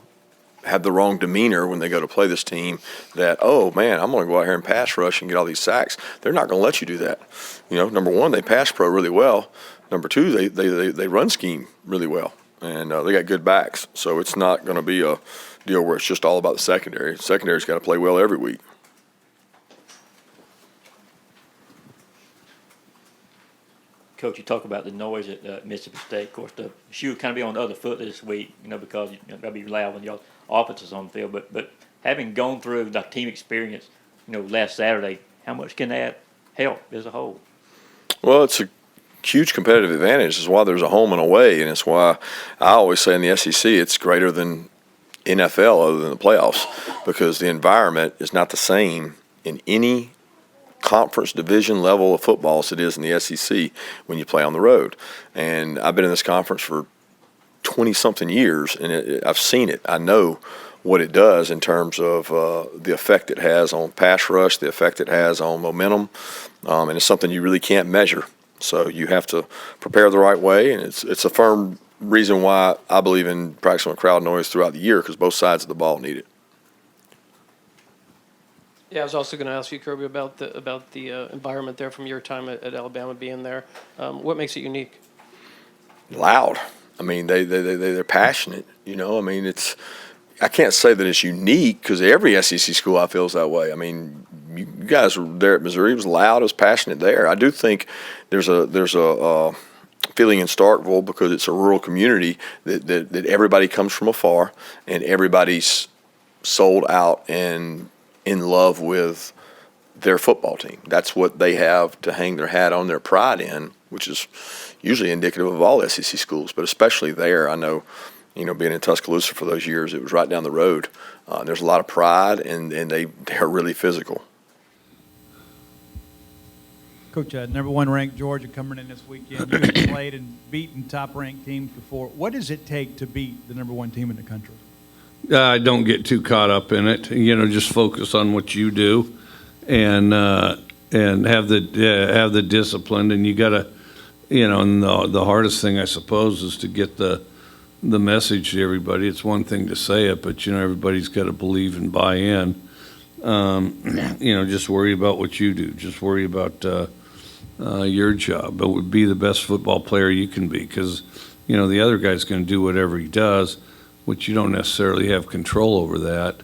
have the wrong demeanor when they go to play this team that, oh, man, I'm going to go out here and pass rush and get all these sacks. They're not going to let you do that. Number one, they pass pro really well. Number two, they run scheme really well, and they got good backs. So it's not going to be a deal where it's just all about the secondary. The secondary's got to play well every week. Coach, you talk about the noise at Mississippi State. Of course, the shoe kind of be on the other foot this week, because you got to be loud when your offense is on the field. But having gone through the team experience, last Saturday, how much can that help as a whole? Well, it's a huge competitive advantage. It's why there's a home and away, and it's why I always say in the SEC it's greater than NFL other than the playoffs because the environment is not the same in any conference division level of football as it is in the SEC when you play on the road. And I've been in this conference for 20-something years, and I've seen it. I know what it does in terms of the effect it has on pass rush, the effect it has on momentum, and it's something you really can't measure. So you have to prepare the right way, and it's a firm reason why I believe in practicing with crowd noise throughout the year because both sides of the ball need it. Yeah, I was also going to ask you, Kirby, about the environment there from your time at Alabama being there. What makes it unique? Loud. I mean, they're passionate. I can't say that it's unique because every SEC school I feel is that way. I mean, you guys were there at Missouri. It was loud, it was passionate there. I do think there's a feeling in Starkville, because it's a rural community, that everybody comes from afar and everybody's sold out and in love with their football team. That's what they have to hang their hat on, their pride in, which is usually indicative of all SEC schools, but especially there. I know, being in Tuscaloosa for those years, it was right down the road. There's a lot of pride, and they're really physical. Coach, number one ranked Georgia coming in this weekend. You have played and beaten top ranked teams before. What does it take to beat the number one team in the country? Don't get too caught up in it. Just focus on what you do, and have the discipline. And you got to, and the hardest thing, I suppose, is to get the message to everybody. It's one thing to say it, but everybody's got to believe and buy in. Just worry about what you do. Just worry about your job. But would be the best football player you can be, because the other guy's going to do whatever he does, which you don't necessarily have control over that,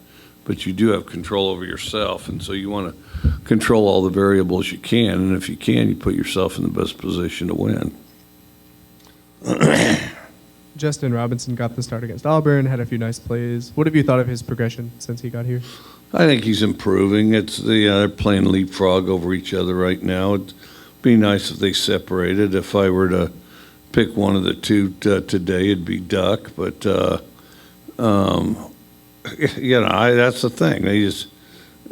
but you do have control over yourself. And so you want to control all the variables you can, and if you can, you put yourself in the best position to win. Justin Robinson got the start against Auburn, had a few nice plays. What have you thought of his progression since he got here? I think he's improving. It's they're playing leapfrog over each other right now. It'd be nice if they separated. If I were to pick one of the two today, it'd be Duck. But that's the thing. They just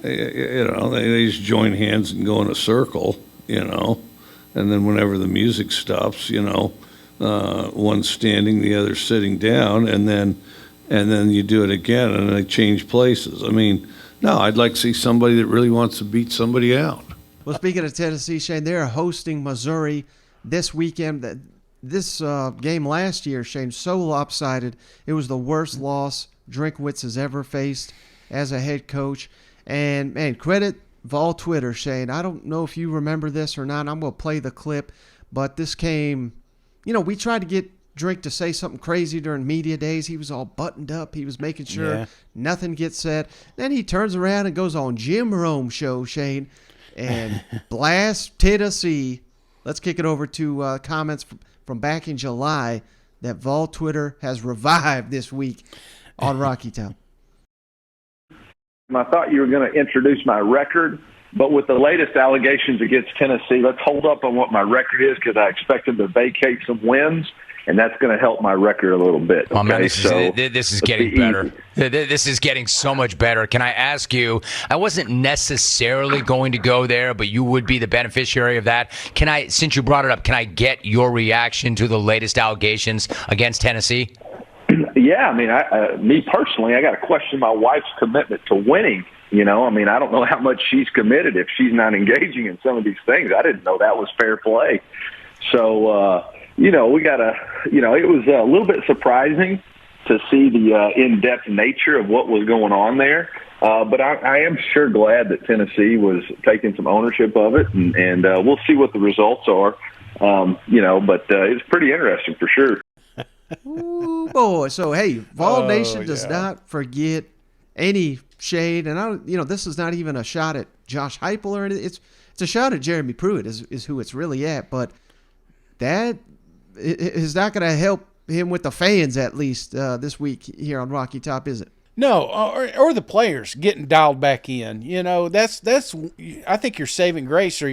they just join hands and go in a circle, and then whenever the music stops, one's standing, the other's sitting down, and then you do it again, and they change places. I mean, no, I'd like to see somebody that really wants to beat somebody out. Well, speaking of Tennessee, Shane, they're hosting Missouri this weekend. This game last year, Shane, so lopsided. It was the worst loss Drinkwitz has ever faced as a head coach. And, man, credit Vol Twitter, Shane. I don't know if you remember this or not. I'm going to play the clip. But this came, we tried to get Drink to say something crazy during media days. He was all buttoned up. He was making sure nothing gets said. Then he turns around and goes on Jim Rome show, Shane, and blast Tennessee. Let's kick it over to comments from back in July that Vol Twitter has revived this week on Rocky Top. I thought you were going to introduce my record, but with the latest allegations against Tennessee, let's hold up on what my record is, because I expected to vacate some wins, and that's going to help my record a little bit. Oh, man, Okay? this is getting better. This is getting so much better. Can I ask you, I wasn't necessarily going to go there, but you would be the beneficiary of that. Since you brought it up, can I get your reaction to the latest allegations against Tennessee? Yeah, I mean, me personally, I got to question my wife's commitment to winning. I don't know how much she's committed if she's not engaging in some of these things. I didn't know that was fair play. So, we got to, it was a little bit surprising to see the in-depth nature of what was going on there. But I am sure glad that Tennessee was taking some ownership of it, and we'll see what the results are. But it's pretty interesting for sure. Ooh, boy. So, hey, Vol Nation does not forget any shade. And, this is not even a shot at Josh Heupel or anything. It's a shot at Jeremy Pruitt is who it's really at. But that is not going to help him with the fans, at least this week here on Rocky Top, is it? No, or the players getting dialed back in. That's I think your saving grace, or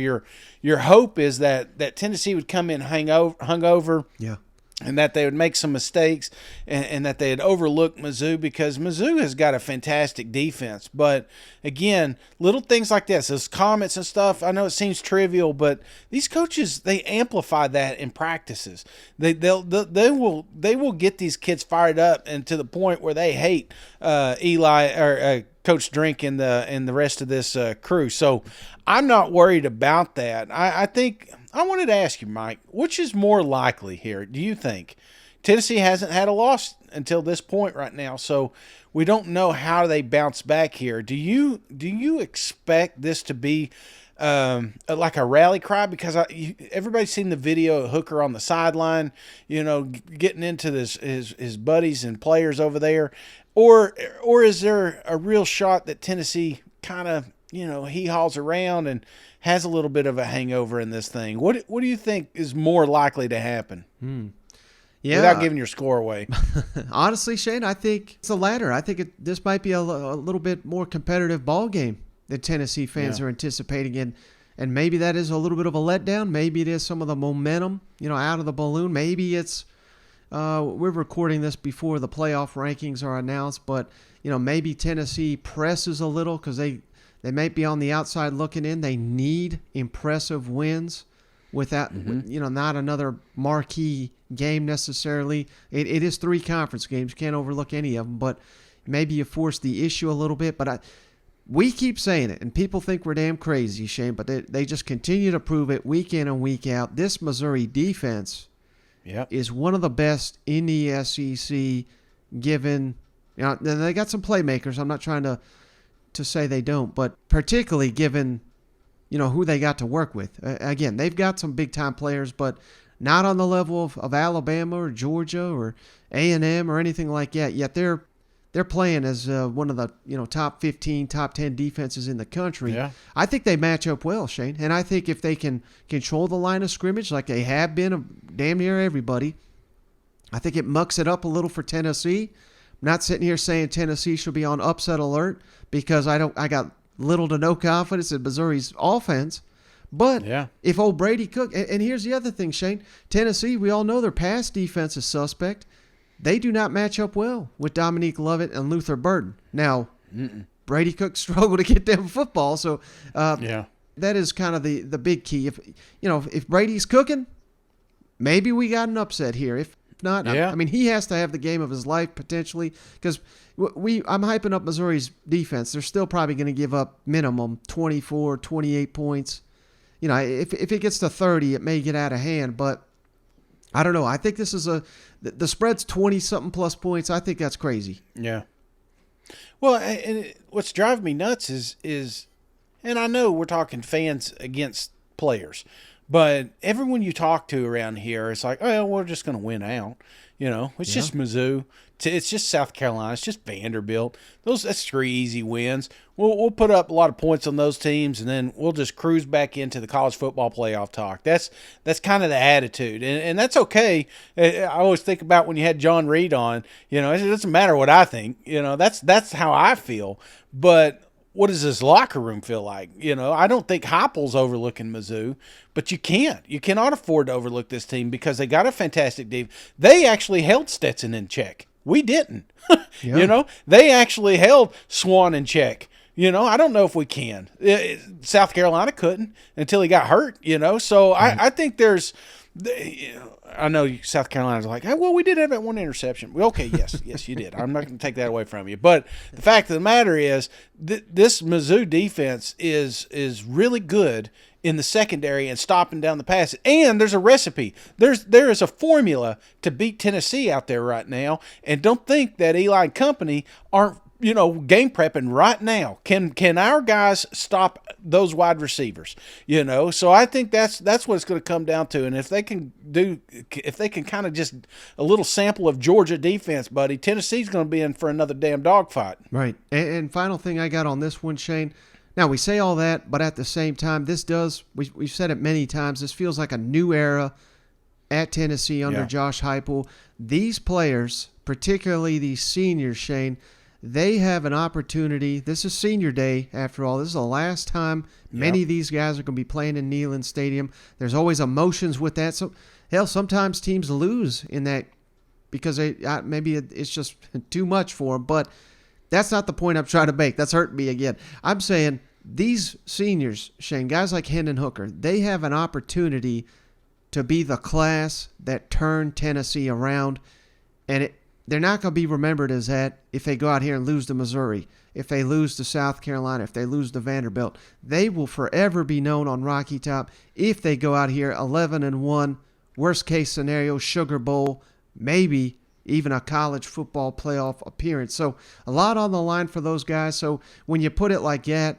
your hope is that Tennessee would come in hungover. Yeah. And that they would make some mistakes, and that they had overlooked Mizzou, because Mizzou has got a fantastic defense. But again, little things like this, those comments and stuff, I know it seems trivial, but these coaches, they amplify that in practices. They will get these kids fired up, and to the point where they hate Eli or Coach Drink and the rest of this crew. So I'm not worried about that. I think I wanted to ask you, Mike, which is more likely here, do you think? Tennessee hasn't had a loss until this point right now, so we don't know how they bounce back here. Do you expect this to be like a rally cry? Because everybody's seen the video of Hooker on the sideline, getting into his buddies and players over there. Or is there a real shot that Tennessee kind of, he hauls around and has a little bit of a hangover in this thing. What do you think is more likely to happen? Yeah. Without giving your score away. Honestly, Shane, I think it's the latter. I think this might be a little bit more competitive ball game than Tennessee fans are anticipating. And maybe that is a little bit of a letdown. Maybe it is some of the momentum, out of the balloon. Maybe it's we're recording this before the playoff rankings are announced, but, maybe Tennessee presses a little because they might be on the outside looking in. They need impressive wins without, not another marquee game necessarily. It is 3 conference games. Can't overlook any of them, but maybe you force the issue a little bit. But we keep saying it, and people think we're damn crazy, Shane, but they just continue to prove it week in and week out. This Missouri defense is one of the best in the SEC, given, they got some playmakers. I'm not trying to say they don't, but particularly given, who they got to work with. Again, they've got some big-time players, but not on the level of Alabama or Georgia or A&M or anything like that. Yet they're playing as one of the top 15, top 10 defenses in the country. Yeah. I think they match up well, Shane. And I think if they can control the line of scrimmage like they have been damn near everybody, I think it mucks it up a little for Tennessee. I'm not sitting here saying Tennessee should be on upset alert because I got little to no confidence in Missouri's offense. But if old Brady Cook, and here's the other thing, Shane, Tennessee, we all know their pass defense is suspect. They do not match up well with Dominique Lovett and Luther Burden. Now, Brady Cook struggled to get them football, so that is kind of the big key. If Brady's cooking, maybe we got an upset here. If not, I mean, he has to have the game of his life potentially because I'm hyping up Missouri's defense. They're still probably going to give up minimum 24, 28 points. If it gets to 30, it may get out of hand, but I don't know. I think this is the spread's 20-something plus points. I think that's crazy. Yeah. Well, and what's driving me nuts is, and I know we're talking fans against players, but everyone you talk to around here is like, oh, we're just going to win out. It's just Mizzou. It's just South Carolina. It's just Vanderbilt. That's 3 easy wins. We'll put up a lot of points on those teams, and then we'll just cruise back into the college football playoff talk. That's kind of the attitude, and that's okay. I always think about when you had John Reed on. It doesn't matter what I think. That's how I feel. But what does this locker room feel like? I don't think Heupel's overlooking Mizzou, but you can't. You cannot afford to overlook this team because they got a fantastic defense. They actually held Stetson in check. We didn't. They actually held Swan in check. I don't know if we can. South Carolina couldn't until he got hurt, So I think there's I know South Carolina's like, hey, well, we did have that one interception. Well, okay, yes, you did. I'm not going to take that away from you. But the fact of the matter is this Mizzou defense is really good in the secondary and stopping down the passes. And there's a recipe. There is a formula to beat Tennessee out there right now. And don't think that Eli and company aren't game prepping right now. Can our guys stop those wide receivers? So I think that's what it's going to come down to. And if they can kind of just a little sample of Georgia defense, buddy, Tennessee's going to be in for another damn dogfight. Right. And final thing I got on this one, Shane. Now we say all that, but at the same time, we've said it many times. This feels like a new era at Tennessee under Josh Heupel. These players, particularly these seniors, Shane, they have an opportunity. This is senior day, after all. This is the last time many of these guys are going to be playing in Neyland Stadium. There's always emotions with that. So, hell, sometimes teams lose in that because maybe it's just too much for them. But that's not the point I'm trying to make. That's hurting me again. I'm saying these seniors, Shane, guys like Hendon Hooker, they have an opportunity to be the class that turned Tennessee around. And they're not going to be remembered as that if they go out here and lose to Missouri, if they lose to South Carolina, if they lose to Vanderbilt. They will forever be known on Rocky Top if they go out here 11-1, worst case scenario, Sugar Bowl, maybe even a college football playoff appearance. So a lot on the line for those guys. So when you put it like that,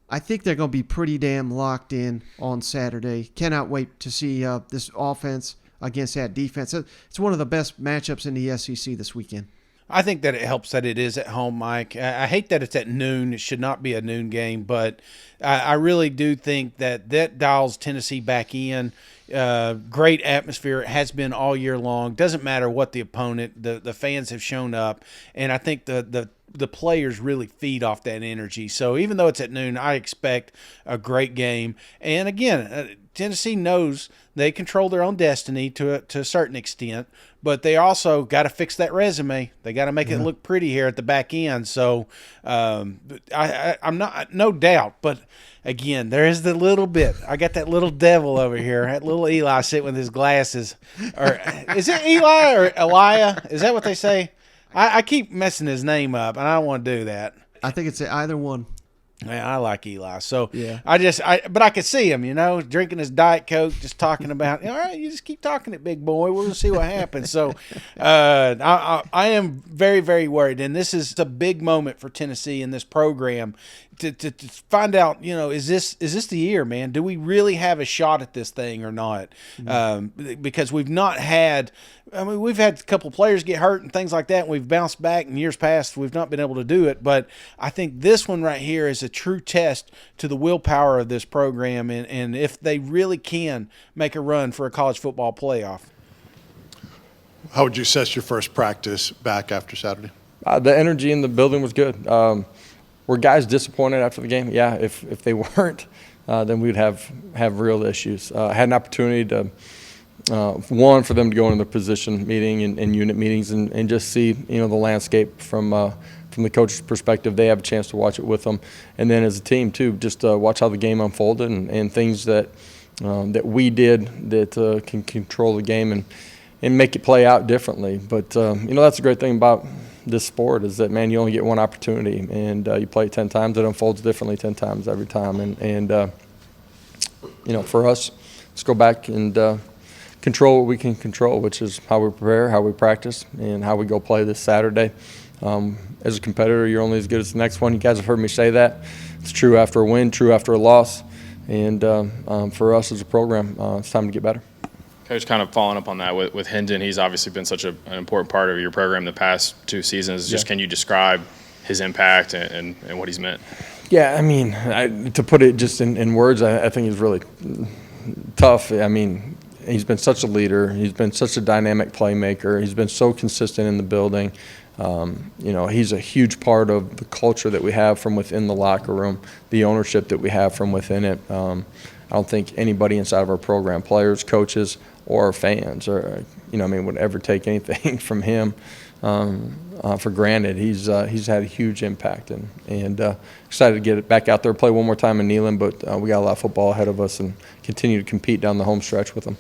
I think they're going to be pretty damn locked in on Saturday. Cannot wait to see this offense against that defense. It's one of the best matchups in the SEC this weekend. I think that it helps that it is at home, Mike. I hate that it's at noon. It should not be a noon game, but I really do think that dials Tennessee back in. Great atmosphere. It has been all year long. Doesn't matter what the opponent, the fans have shown up, and I think the players really feed off that energy. So even though it's at noon, I expect a great game. And again, Tennessee knows they control their own destiny to a certain extent, but they also got to fix that resume. They got to make it look pretty here at the back end. So I'm not, no doubt, but again, there is the little bit. I got that little devil over here, that little Eli sitting with his glasses. Or is it Eli or Elia? Is that what they say? I keep messing his name up, and I don't want to do that. I think it's either one. Yeah, I like Eli. So yeah. But I could see him, drinking his Diet Coke, just talking about, all right, you just keep talking it, big boy. We'll see what happens. So I am very, very worried. And this is a big moment for Tennessee in this program to find out, is this the year, man? Do we really have a shot at this thing or not? Because we've not had – we've had a couple players get hurt and things like that, and we've bounced back in years past. We've not been able to do it. But I think this one right here is a true test to the willpower of this program and if they really can make a run for a college football playoff. How would you assess your first practice back after Saturday? The energy in the building was good. Were guys disappointed after the game? Yeah, if they weren't, then we'd have real issues. I had an opportunity to for them to go into the position meeting and unit meetings and just see the landscape from the coach's perspective. They have a chance to watch it with them, and then as a team too, just watch how the game unfolded and things that we did that can control the game and make it play out differently. But that's the great thing about this sport is that, man, you only get one opportunity, and you play it 10 times. It unfolds differently 10 times every time, and for us, let's go back and control what we can control, which is how we prepare, how we practice, and how we go play this Saturday. As a competitor, you're only as good as the next one. You guys have heard me say that. It's true after a win, true after a loss. And for us as a program, it's time to get better. Coach, kind of following up on that with Hendon, he's obviously been such an important part of your program the past 2 seasons. Just can you describe his impact and what he's meant? Yeah, I mean, to put it just in words, I think he's really tough. I mean, he's been such a leader. He's been such a dynamic playmaker. He's been so consistent in the building. He's a huge part of the culture that we have from within the locker room, the ownership that we have from within it. I don't think anybody inside of our program, players, coaches, or fans, would ever take anything from him for granted. He's had a huge impact, and excited to get it back out there, play one more time in Neyland, but we got a lot of football ahead of us and continue to compete down the home stretch with them.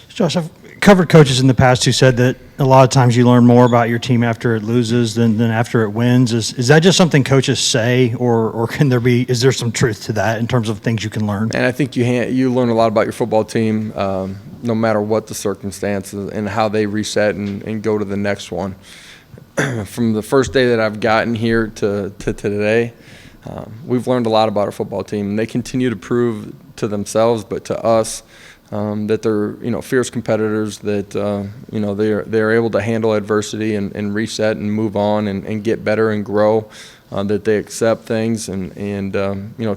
Josh, I've covered coaches in the past who said that a lot of times you learn more about your team after it loses than after it wins. Is that just something coaches say, or is there some truth to that in terms of things you can learn? And I think you learn a lot about your football team no matter what the circumstances and how they reset and go to the next one. From the first day that I've gotten here to today, we've learned a lot about our football team. And they continue to prove to themselves, but to us, that they're fierce competitors, that they're able to handle adversity and reset and move on and get better and grow, that they accept things and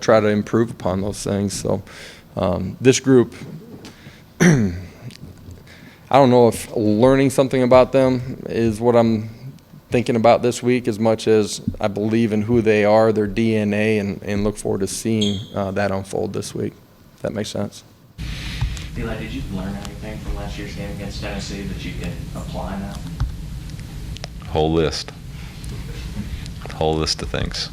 try to improve upon those things. So this group, I don't know if learning something about them is what I'm thinking about this week as much as I believe in who they are, their DNA, and look forward to seeing that unfold this week. If that makes sense. Eli, did you learn anything from last year's game against Tennessee that you can apply now? Whole list of things.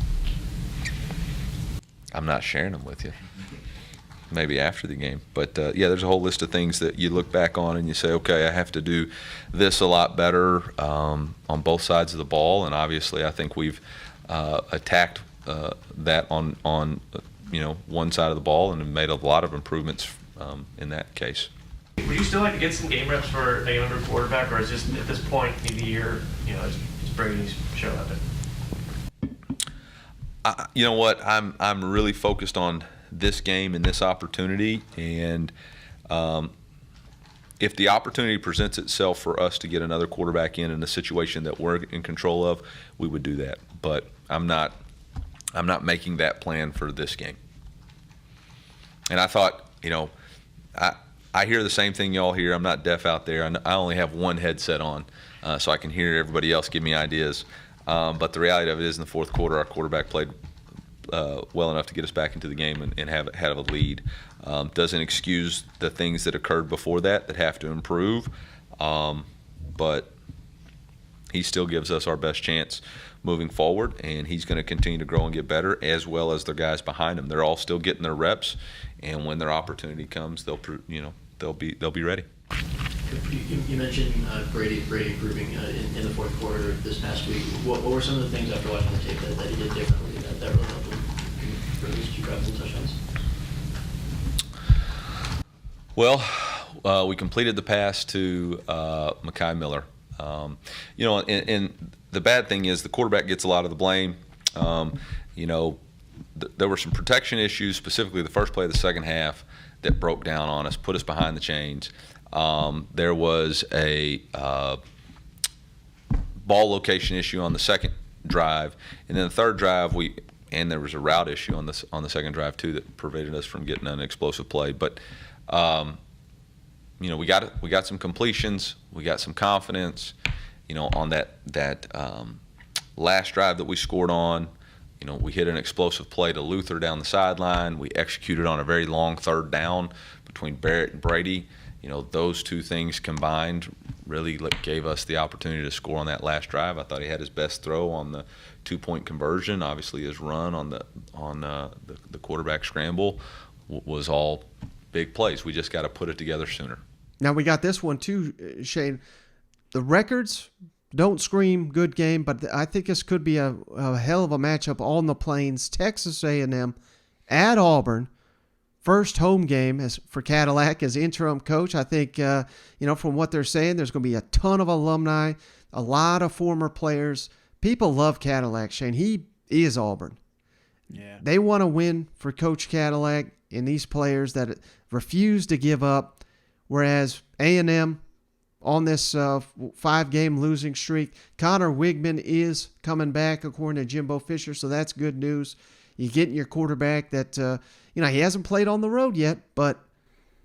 I'm not sharing them with you. Maybe after the game. But, there's a whole list of things that you look back on and you say, okay, I have to do this a lot better on both sides of the ball. And obviously I think we've attacked that on one side of the ball and made a lot of improvements in that case. Would you still like to get some game reps for a younger quarterback, or is just at this point in the year, it's Brady's show out there? You know what? I'm really focused on this game and this opportunity, and if the opportunity presents itself for us to get another quarterback in a situation that we're in control of, we would do that. But I'm not making that plan for this game. And I thought, I hear the same thing y'all hear. I'm not deaf out there. I only have one headset on, so I can hear everybody else give me ideas. But the reality of it is, in the fourth quarter, our quarterback played well enough to get us back into the game and have a lead. Doesn't excuse the things that occurred before that have to improve, but he still gives us our best chance moving forward, and he's going to continue to grow and get better, as well as the guys behind him. They're all still getting their reps, and when their opportunity comes, they'll be ready. You mentioned Brady improving in the fourth quarter this past week. What were some of the things after watching the tape that he did differently that really helped him produce 2 drives and touchdowns? Well, we completed the pass to Mekhi Miller. And the bad thing is the quarterback gets a lot of the blame. There were some protection issues, specifically the first play of the second half, that broke down on us, put us behind the chains. There was a ball location issue on the second drive, and then the third drive there was a route issue on the second drive too that prevented us from getting an explosive play. But we got some completions, we got some confidence. On that last drive that we scored on, we hit an explosive play to Luther down the sideline. We executed on a very long third down between Barrett and Brady. Those two things combined really gave us the opportunity to score on that last drive. I thought he had his best throw on the 2-point conversion. Obviously, his run on the quarterback scramble was all big plays. We just got to put it together sooner. Now we got this one too, Shane. The records don't scream good game, but I think this could be a hell of a matchup on the Plains. Texas A&M at Auburn. First home game for Cadillac as interim coach. I think, from what they're saying, there's going to be a ton of alumni, a lot of former players. People love Cadillac, Shane. He is Auburn. Yeah. They want to win for Coach Cadillac and these players that refuse to give up, whereas A&M on this 5-game losing streak, Connor Wigman is coming back according to Jimbo Fisher, so that's good news. You get in your quarterback that, he hasn't played on the road yet, but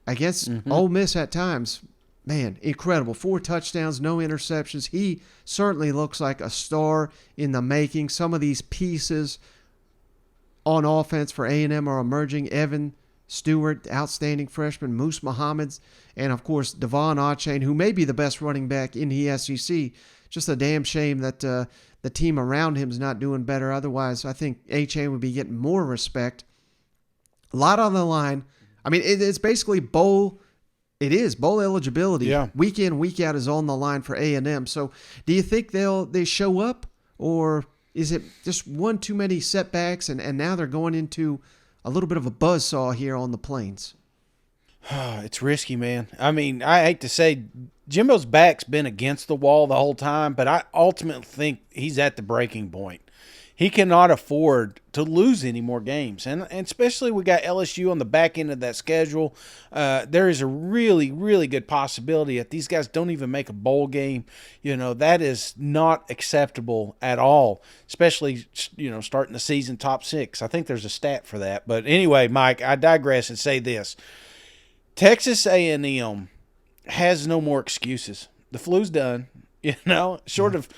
against Ole Miss at times, man, incredible. 4 touchdowns, no interceptions. He certainly looks like a star in the making. Some of these pieces on offense for A&M are emerging. Evan Stewart, outstanding freshman, Moose Muhammad, and, of course, Devon Achane, who may be the best running back in the SEC. Just a damn shame that the team around him is not doing better. Otherwise, I think Achane would be getting more respect. A lot on the line. I mean, it's basically bowl. It is bowl eligibility. Yeah. Week in, week out is on the line for A&M. So, do you think they show up, or is it just one too many setbacks, and now they're going into a little bit of a buzzsaw here on the Plains? It's risky, man. I mean, I hate to say Jimbo's back's been against the wall the whole time, but I ultimately think he's at the breaking point. He cannot afford to lose any more games. And especially we got LSU on the back end of that schedule. There is a really, really good possibility that these guys don't even make a bowl game. That is not acceptable at all, especially, starting the season top 6. I think there's a stat for that. But anyway, Mike, I digress and say this. Texas A&M has no more excuses. The flu's done, short of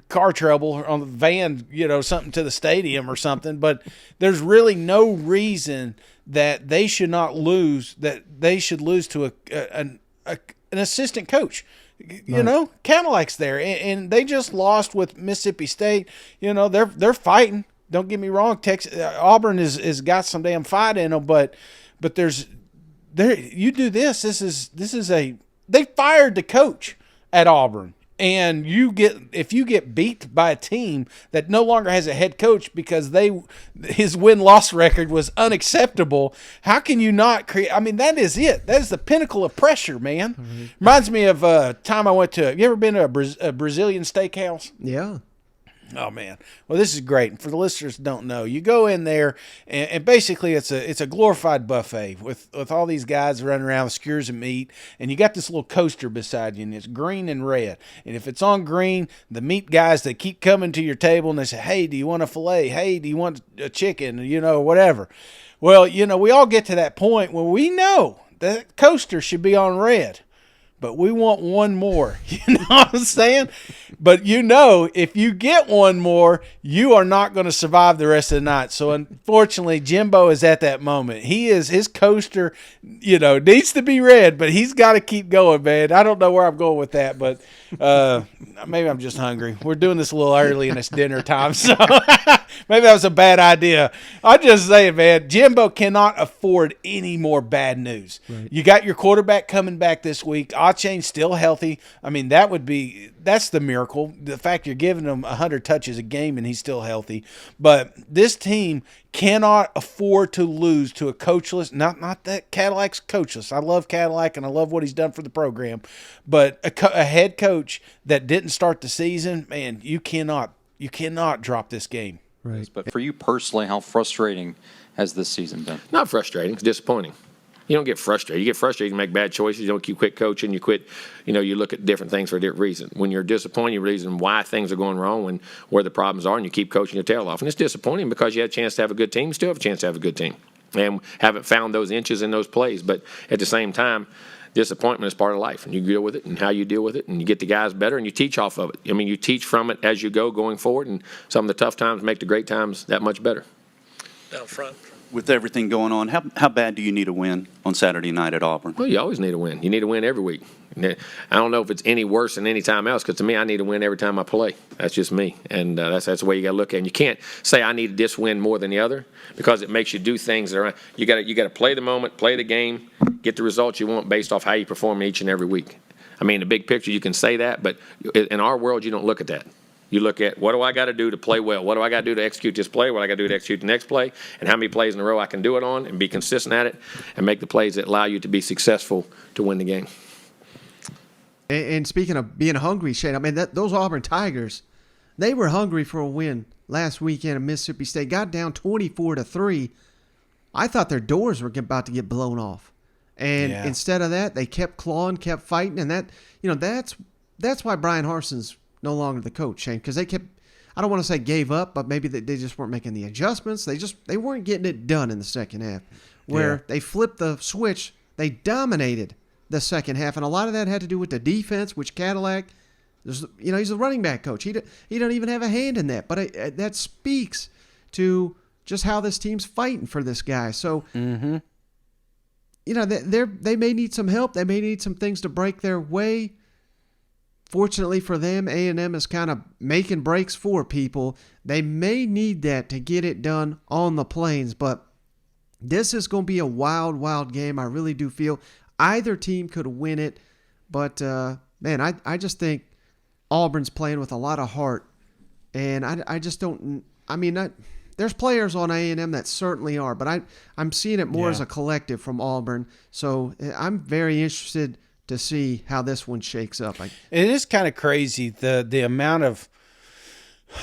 car trouble on the van, something to the stadium or something. But there's really no reason that they should not lose, that they should lose to an assistant coach. Cadillac's there, and they just lost with Mississippi State. They're fighting. Don't get me wrong. Auburn is got some damn fight in them, but you do this. This is they fired the coach at Auburn. And if you get beat by a team that no longer has a head coach because his win-loss record was unacceptable, how can you not create? I mean, that is it. That is the pinnacle of pressure, man. Reminds me of a time I went to. Have you ever been to a Brazilian steakhouse? Yeah. Oh man! Well, this is great. And for the listeners who don't know, you go in there, and basically it's a glorified buffet with all these guys running around with skewers of meat, and you got this little coaster beside you, and it's green and red. And if it's on green, the meat guys, they keep coming to your table and they say, "Hey, do you want a fillet? Hey, do you want a chicken? Whatever." Well, we all get to that point where we know that coaster should be on red, but we want one more. You know what I'm saying? But if you get one more, you are not going to survive the rest of the night. So unfortunately, Jimbo is at that moment. His coaster, needs to be red, but he's got to keep going, man. I don't know where I'm going with that, but maybe I'm just hungry. We're doing this a little early and it's dinner time, so maybe that was a bad idea. I'm just saying, man, Jimbo cannot afford any more bad news. Right. You got your quarterback coming back this week. Achane's still healthy. I mean, that's the miracle. The fact you're giving him 100 touches a game and he's still healthy. But this team cannot afford to lose to a coachless, not that Cadillac's coachless. I love Cadillac and I love what he's done for the program. But a head coach that didn't start the season, man, you cannot drop this game. Right. But for you personally, how frustrating has this season been? Not frustrating. It's disappointing. You don't get frustrated. You get frustrated, you make bad choices. You quit coaching. You quit, you look at different things for a different reason. When you're disappointed, you reason why things are going wrong, where the problems are, and you keep coaching your tail off. And it's disappointing because you had a chance to have a good team, still have a chance to have a good team, and haven't found those inches in those plays. But at the same time, disappointment is part of life, and you deal with it and how you deal with it, and you get the guys better, and you teach off of it. I mean, you teach from it as you go going forward, and some of the tough times make the great times that much better. Down front. With everything going on, how bad do you need a win on Saturday night at Auburn? Well, you always need a win. You need a win every week. I don't know if it's any worse than any time else, because to me, I need a win every time I play. That's just me, and that's the way you got to look at it. And you can't say I need this win more than the other, because it makes you do things that are. You got to play the moment, play the game, get the results you want based off how you perform each and every week. I mean, the big picture, you can say that, but in our world, you don't look at that. You look at, what do I got to do to play well? What do I got to do to execute this play? What do I got to do to execute the next play? And how many plays in a row I can do it on and be consistent at it and make the plays that allow you to be successful to win the game. And speaking of being hungry, Shane, I mean, those Auburn Tigers, they were hungry for a win last weekend at Mississippi State. Got down 24-3. I thought their doors were about to get blown off. And instead of that, they kept clawing, kept fighting. And that's why Brian Harson's no longer the coach, Shane, because they kept, I don't want to say gave up, but maybe they just weren't making the adjustments. They weren't getting it done in the second half, where they flipped the switch. They dominated the second half, and a lot of that had to do with the defense, which Cadillac, he's a running back coach. He don't even have a hand in that, but that speaks to just how this team's fighting for this guy. So, they may need some help. They may need some things to break their way. Fortunately for them, A&M is kind of making breaks for people. They may need that to get it done on the Plains, but this is going to be a wild, wild game. I really do feel either team could win it, but, man, I just think Auburn's playing with a lot of heart, and I just don't – I mean, there's players on A&M that certainly are, but I'm seeing it more as a collective from Auburn, so I'm very interested to see how this one shakes up. It is kind of crazy, the amount of,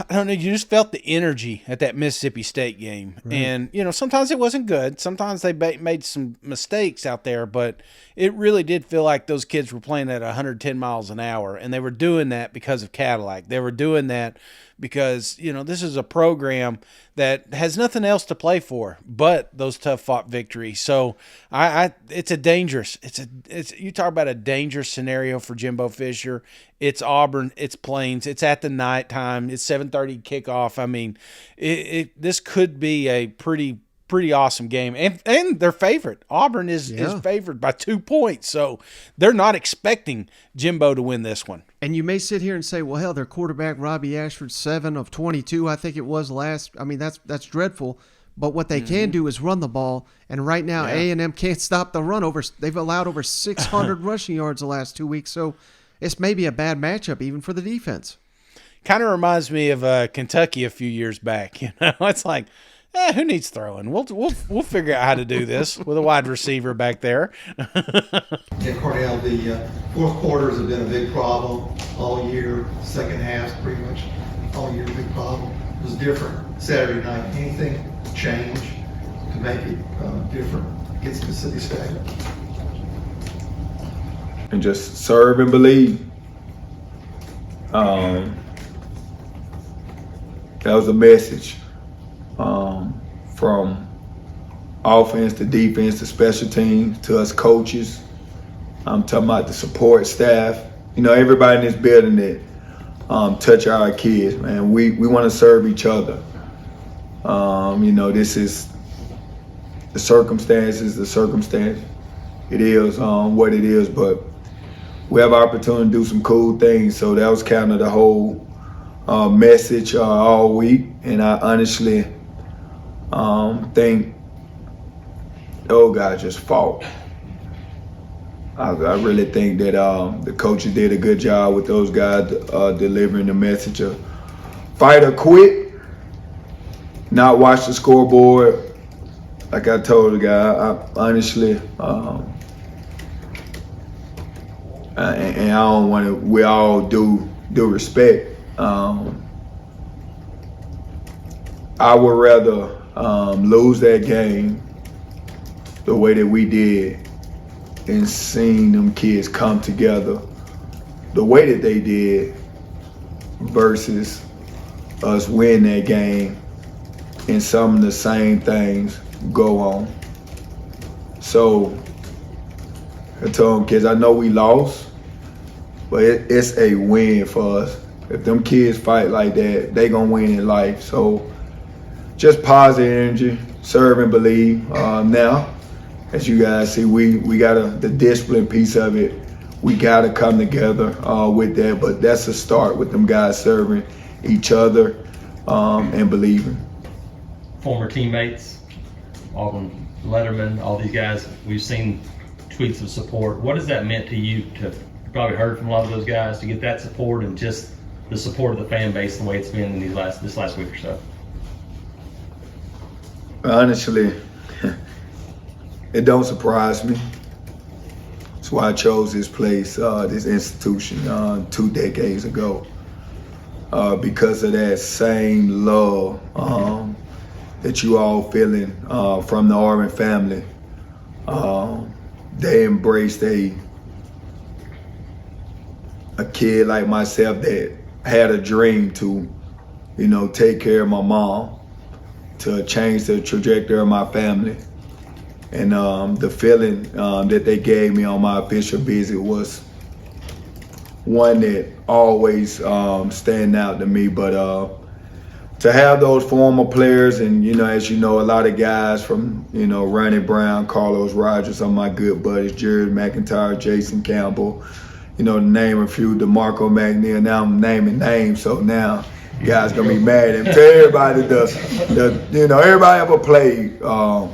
I don't know, you just felt the energy at that Mississippi State game. Right. And, sometimes it wasn't good. Sometimes they made some mistakes out there, but it really did feel like those kids were playing at 110 miles an hour, and they were doing that because of Cadillac. They were doing that because, this is a program that has nothing else to play for but those tough fought victories. So it's a dangerous, you talk about a dangerous scenario for Jimbo Fisher. It's Auburn, it's Plains, it's at the nighttime, it's 7:30 kickoff. I mean, this could be a pretty awesome game, and they're favorite. Auburn is favored by 2 points, so they're not expecting Jimbo to win this one. And you may sit here and say, well, hell, their quarterback Robbie Ashford, 7 of 22, I think it was last. I mean, that's dreadful. But what they can do is run the ball, and right now A&M can't stop the run. They've allowed over 600 rushing yards the last 2 weeks, so it's maybe a bad matchup even for the defense. Kind of reminds me of Kentucky a few years back. It's like, who needs throwing? We'll figure out how to do this with a wide receiver back there. Cornell, the fourth quarters have been a big problem all year. Second half, pretty much all year big problem. It was different Saturday night. Anything change to make it different against Mississippi State? And just serve and believe. That was a message from offense to defense to special teams to us coaches. I'm talking about the support staff. You know, everybody in this building that touch our kids, man. We want to serve each other. You know, this is the circumstance. It is what it is, but we have opportunity to do some cool things. So that was kind of the whole message all week. And I honestly think those guys just fought. I really think that the coaches did a good job with those guys delivering the message of fight or quit, not watch the scoreboard. Like I told the guy, I honestly, and I don't want to, we all do respect. I would rather lose that game the way that we did and seeing them kids come together the way that they did versus us win that game and some of the same things go on. So I told them kids, I know we lost, but it's a win for us. If them kids fight like that, they gonna win in life. So just positive energy, serve and believe. Now, as you guys see, we got the discipline piece of it. We got to come together with that, but that's a start with them guys serving each other and believing. Former teammates, Auburn, Letterman, all these guys, we've seen tweets of support. What has that meant to you to, you probably heard from a lot of those guys, to get that support and just the support of the fan base the way it's been in this last week or so? Honestly, it don't surprise me. That's why I chose this place, this institution 2 decades ago, because of that same love that you all feeling from the Auburn family. They embraced a kid like myself that had a dream to, you know, take care of my mom, to change the trajectory of my family. And the feeling that they gave me on my official visit was one that always stand out to me. But to have those former players, and you know, as you know, a lot of guys from, you know, Ronnie Brown, Carlos Rogers, some of my good buddies, Jared McIntyre, Jason Campbell, you know, to name a few, DeMarco McNeil. Now I'm naming names, so now guys gonna be mad at him. To everybody, you know, everybody ever played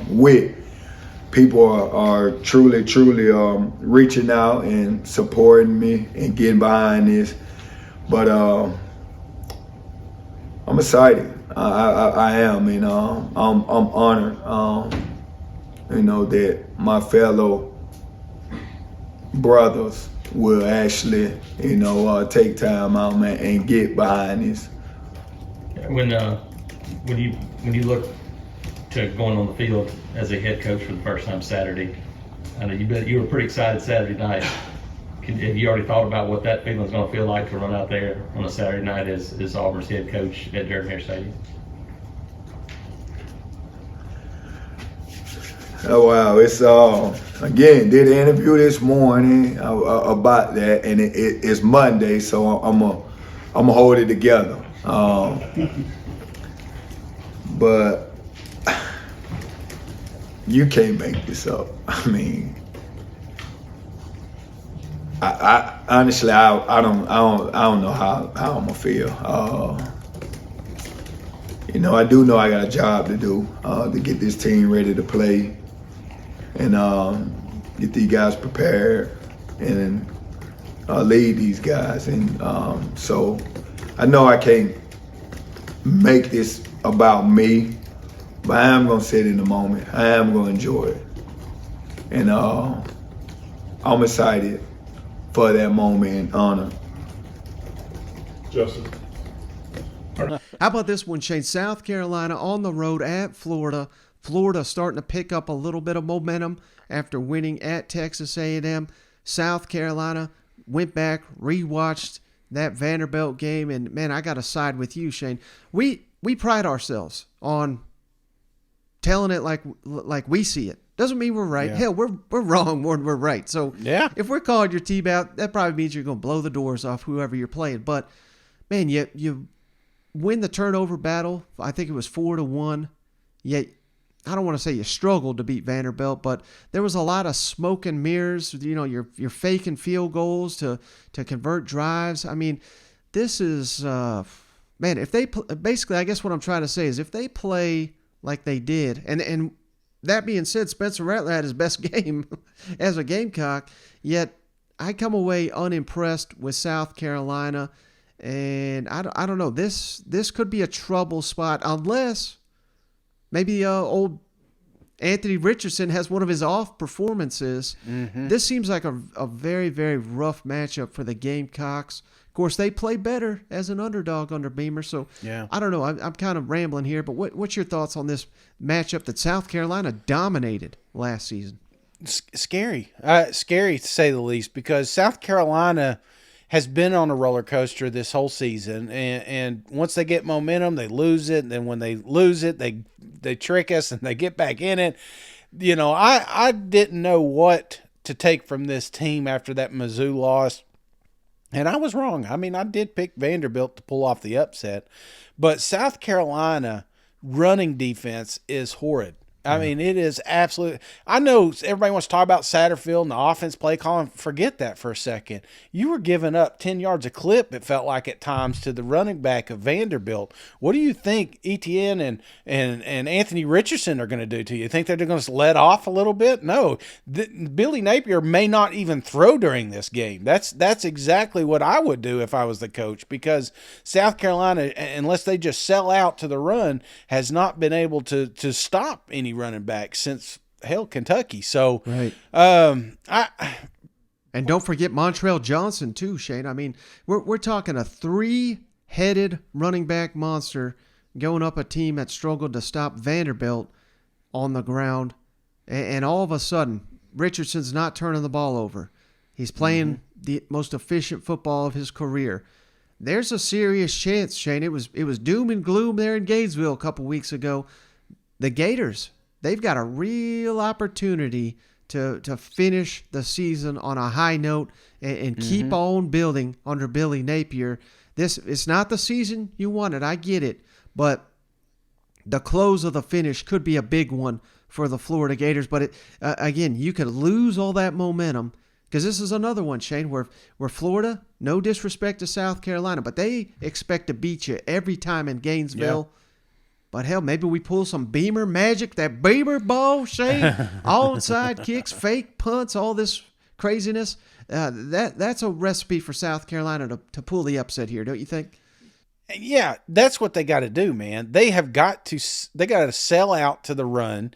with. People are truly reaching out and supporting me and getting behind this. But I'm excited. I am, and I'm honored. You know, that my fellow brothers will actually, you know, take time out, man, and get behind this. When you look to going on the field as a head coach for the first time Saturday, I know you were pretty excited Saturday night. Have you already thought about what that feeling is going to feel like to run out there on a Saturday night as Auburn's head coach at Jordan-Hare Stadium? Oh wow! It's again, did an interview this morning about that, and it's Monday, so I'm gonna hold it together. But you can't make this up. I mean, I honestly, I don't know how I'm gonna feel. You know, I do know I got a job to do to get this team ready to play and get these guys prepared and lead these guys. And so I know I can't make this about me, but I am gonna sit in the moment. I am gonna enjoy it, and I'm excited for that moment and honor. Justin. How about this one, Shane? South Carolina on the road at Florida. Florida starting to pick up a little bit of momentum after winning at Texas A&M. South Carolina went back, rewatched that Vanderbilt game, and man, I got to side with you, Shane. We pride ourselves on telling it like we see it. Doesn't mean we're right. Yeah. Hell, we're wrong more than we're right. So yeah, if we're calling your team out, that probably means you're going to blow the doors off whoever you're playing. But man, you win the turnover battle. I think it was 4-1. Yet I don't want to say you struggled to beat Vanderbilt, but there was a lot of smoke and mirrors. You know, you're faking field goals to convert drives. I mean, this is man. If they basically, I guess what I'm trying to say is if they play like they did, and that being said, Spencer Rattler had his best game as a Gamecock, yet I come away unimpressed with South Carolina, and I don't know. This could be a trouble spot unless maybe old Anthony Richardson has one of his off performances. Mm-hmm. This seems like a very, very rough matchup for the Gamecocks. Of course, they play better as an underdog under Beamer, so yeah. I don't know. I'm kind of rambling here, but what's your thoughts on this matchup that South Carolina dominated last season? Scary. Scary to say the least, because South Carolina has been on a roller coaster this whole season, and once they get momentum, they lose it, and then when they lose it, they trick us and they get back in it. You know, I didn't know what to take from this team after that Mizzou loss. And I was wrong. I mean, I did pick Vanderbilt to pull off the upset. But South Carolina running defense is horrid. I mean, it is absolutely – I know everybody wants to talk about Satterfield and the offense play calling. Forget that for a second. You were giving up 10 yards a clip, it felt like at times, to the running back of Vanderbilt. What do you think Etienne and Anthony Richardson are going to do to you? You think they're going to let off a little bit? No. Billy Napier may not even throw during this game. That's exactly what I would do if I was the coach, because South Carolina, unless they just sell out to the run, has not been able to stop any running back since Kentucky. So right. And don't forget Montrell Johnson too, Shane. I mean, we're talking a 3-headed running back monster going up a team that struggled to stop Vanderbilt on the ground, and all of a sudden Richardson's not turning the ball over. He's playing the most efficient football of his career. There's a serious chance, Shane. It was doom and gloom there in Gainesville a couple weeks ago. The Gators, they've got a real opportunity to finish the season on a high note and keep on building under Billy Napier. It's not the season you wanted, I get it, but the close of the finish could be a big one for the Florida Gators. But again, you could lose all that momentum, because this is another one, Shane, where Florida, no disrespect to South Carolina, but they expect to beat you every time in Gainesville. Yeah. But hell, maybe we pull some Beamer magic, that Beamer ball, Shane, onside kicks, fake punts, all this craziness. That's a recipe for South Carolina to pull the upset here, don't you think? Yeah, that's what they got to do, man. They got to sell out to the run.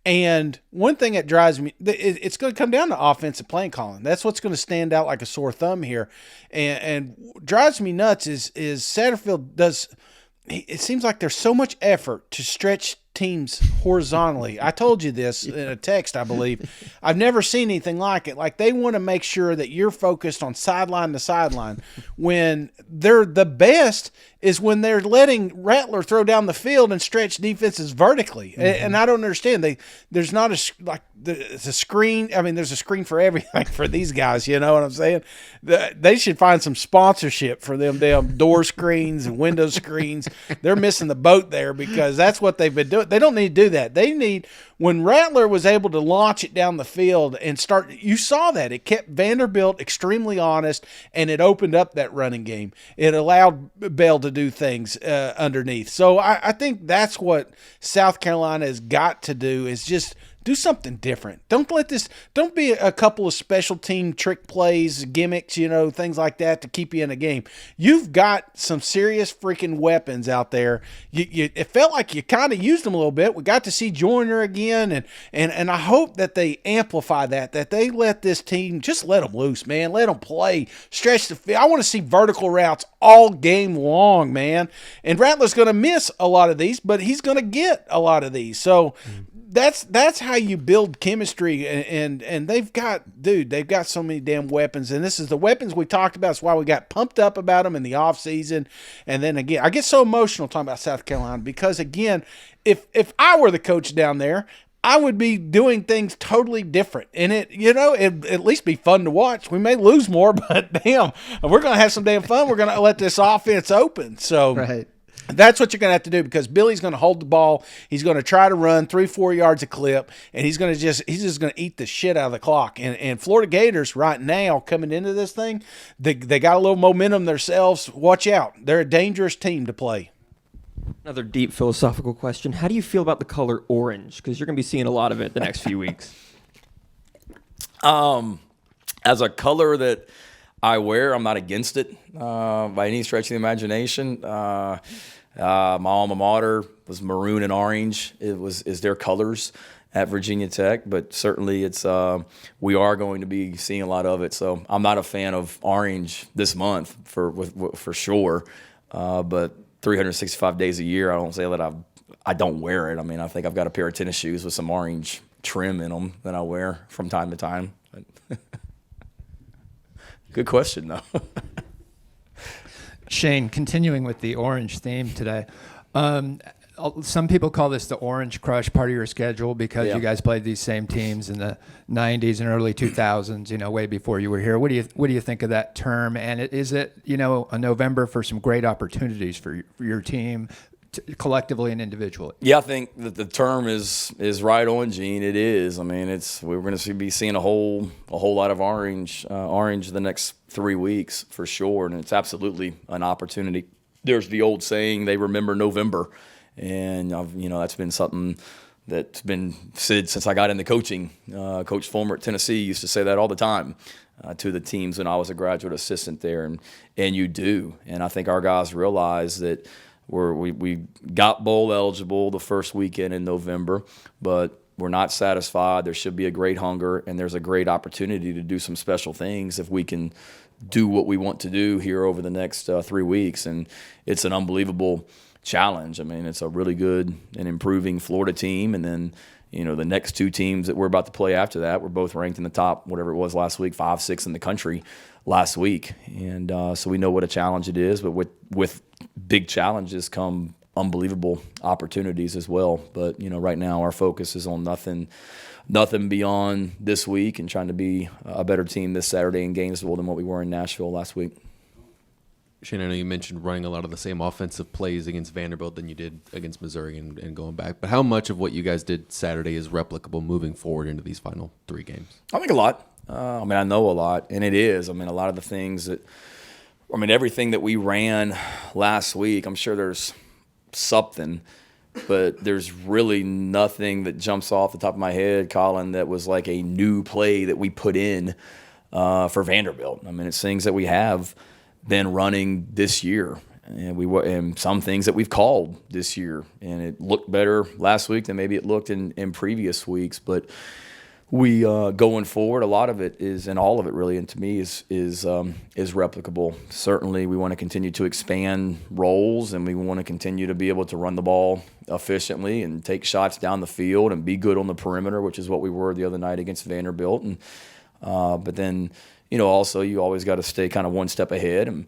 And one thing that drives me, it's going to come down to offensive play calling. That's what's going to stand out like a sore thumb here. And drives me nuts is Satterfield does. It seems like there's so much effort to stretch teams horizontally. I told you this in a text, I believe. I've never seen anything like it. Like, they want to make sure that you're focused on sideline to sideline. When they're the best is when they're letting Rattler throw down the field and stretch defenses vertically. Mm-hmm. And I don't understand. There's not it's a screen. I mean, there's a screen for everything for these guys. You know what I'm saying? They should find some sponsorship for them damn door screens and window screens. They're missing the boat there, because that's what they've been doing. They don't need to do that. They need, when Rattler was able to launch it down the field and start, you saw that. It kept Vanderbilt extremely honest, and it opened up that running game. It allowed Bell to do things underneath. So I think that's what South Carolina has got to do, is just Do something different. Don't be a couple of special team trick plays, gimmicks, things like that to keep you in a game. You've got some serious freaking weapons out there. It felt like you kind of used them a little bit. We got to see Joyner again, and I hope that they amplify that they let this team, just let them loose, man. Let them play, stretch the field. I want to see vertical routes all game long, man. And Rattler's going to miss a lot of these, but he's going to get a lot of these. So that's how you build chemistry, and they've got so many damn weapons, and this is the weapons we talked about. That's why we got pumped up about them in the offseason. And then again, I get so emotional talking about South Carolina because, again, if I were the coach down there, I would be doing things totally different, and it'd at least be fun to watch. We may lose more, but damn, we're gonna have some damn fun. We're gonna let this offense open. So right. That's what you're going to have to do, because Billy's going to hold the ball. He's going to try to run 3-4 yards a clip, and he's just going to eat the shit out of the clock. And Florida Gators right now coming into this thing, they got a little momentum themselves. Watch out. They're a dangerous team to play. Another deep philosophical question. How do you feel about the color orange? Because you're going to be seeing a lot of it the next few weeks. As a color that I wear, I'm not against it by any stretch of the imagination. My alma mater was maroon and orange. Is their colors at Virginia Tech, but certainly we are going to be seeing a lot of it. So I'm not a fan of orange this month for sure. But 365 days a year, I don't say that I don't wear it. I mean, I think I've got a pair of tennis shoes with some orange trim in them that I wear from time to time. Good question, though. Shane, continuing with the orange theme today, some people call this the Orange Crush part of your schedule because you guys played these same teams in the 90s and early 2000s, way before you were here. What do you think of that term? And is it, a November for some great opportunities for your team collectively and individually? Yeah, I think that the term is right on, Gene. It is. I mean, we're going to be seeing a whole lot of orange the next 3 weeks for sure, and it's absolutely an opportunity. There's the old saying, they remember November, and that's been something that's been said since I got into coaching. Coach Fulmer at Tennessee used to say that all the time to the teams when I was a graduate assistant there, and you do. And I think our guys realize that we got bowl eligible the first weekend in November, but we're not satisfied. There should be a great hunger, and there's a great opportunity to do some special things if we can do what we want to do here over the next 3 weeks. And it's an unbelievable challenge. I mean, it's a really good and improving Florida team, and then the next two teams that we're about to play after that, we're both ranked in the top, whatever it was last week, 5, 6 in the country last week. And so we know what a challenge it is, but with big challenges come unbelievable opportunities as well. But, right now our focus is on nothing beyond this week and trying to be a better team this Saturday in Gainesville than what we were in Nashville last week. Shane, I know you mentioned running a lot of the same offensive plays against Vanderbilt than you did against Missouri and going back. But how much of what you guys did Saturday is replicable moving forward into these final 3 games? I think a lot. I know a lot, and it is. A lot of the things everything that we ran last week, I'm sure there's something, but there's really nothing that jumps off the top of my head, Colin, that was like a new play that we put in for Vanderbilt. It's things that we have been running this year, and some things that we've called this year, and it looked better last week than maybe it looked in previous weeks. But we going forward, a lot of it is, and all of it really, and to me is replicable. Certainly, we want to continue to expand roles, and we want to continue to be able to run the ball efficiently and take shots down the field and be good on the perimeter, which is what we were the other night against Vanderbilt. And but then, also you always got to stay kind of one step ahead, and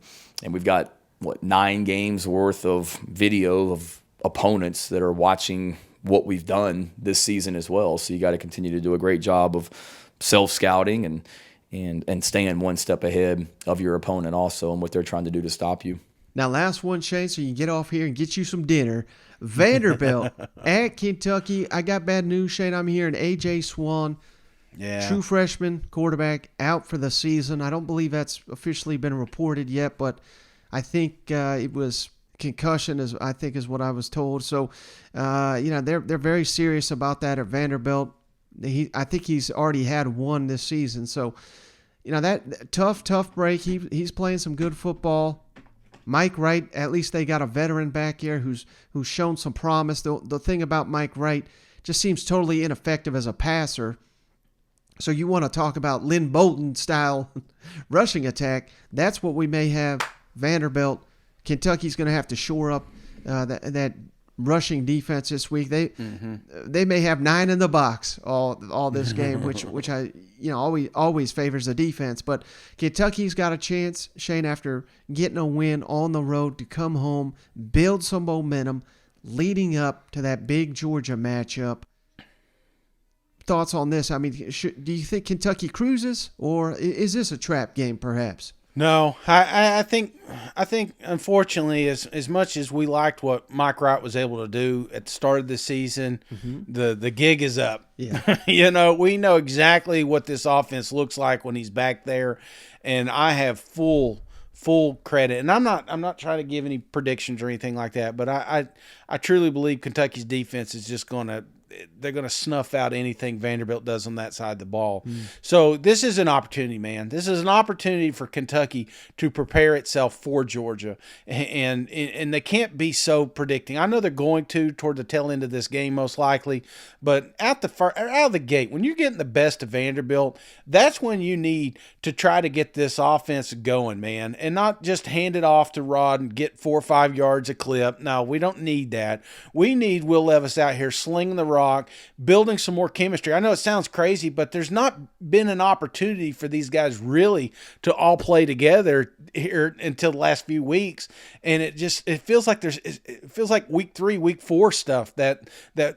we've got 9 games worth of video of opponents that are watching what we've done this season as well. So you got to continue to do a great job of self-scouting and staying one step ahead of your opponent also and what they're trying to do to stop you. Now, last one, Shane, so you can get off here and get you some dinner. Vanderbilt at Kentucky. I got bad news, Shane. I'm hearing A.J. Swan, true freshman quarterback, out for the season. I don't believe that's officially been reported yet, but I think it was concussion, is what I was told. So, they're very serious about that at Vanderbilt. I think he's already had one this season. So, that tough break. He's playing some good football. Mike Wright, at least they got a veteran back here who's shown some promise. The thing about Mike Wright just seems totally ineffective as a passer. So you want to talk about Lynn Bolton style rushing attack? That's what we may have. Vanderbilt, Kentucky's going to have to shore up that rushing defense this week. They may have 9 in the box all this game, which I always favors the defense. But Kentucky's got a chance, Shane, after getting a win on the road, to come home, build some momentum, leading up to that big Georgia matchup. Thoughts on this? I mean, do you think Kentucky cruises, or is this a trap game, perhaps? No, I think unfortunately, as much as we liked what Mike Wright was able to do at the start of the season, the gig is up. Yeah. We know exactly what this offense looks like when he's back there, and I have full credit. And I'm not trying to give any predictions or anything like that, but I truly believe Kentucky's defense is just they're going to snuff out anything Vanderbilt does on that side of the ball. So this is an opportunity, man. This is an opportunity for Kentucky to prepare itself for Georgia, and they can't be so predicting. I know they're going toward the tail end of this game most likely, but out of the gate, when you're getting the best of Vanderbilt, that's when you need to try to get this offense going, man, and not just hand it off to Rod and get 4 or 5 yards a clip. No, we don't need that. We need Will Levis out here slinging the rock, building some more chemistry. I know it sounds crazy, but there's not been an opportunity for these guys really to all play together here until the last few weeks, and it feels like it feels like week 3, week 4 stuff that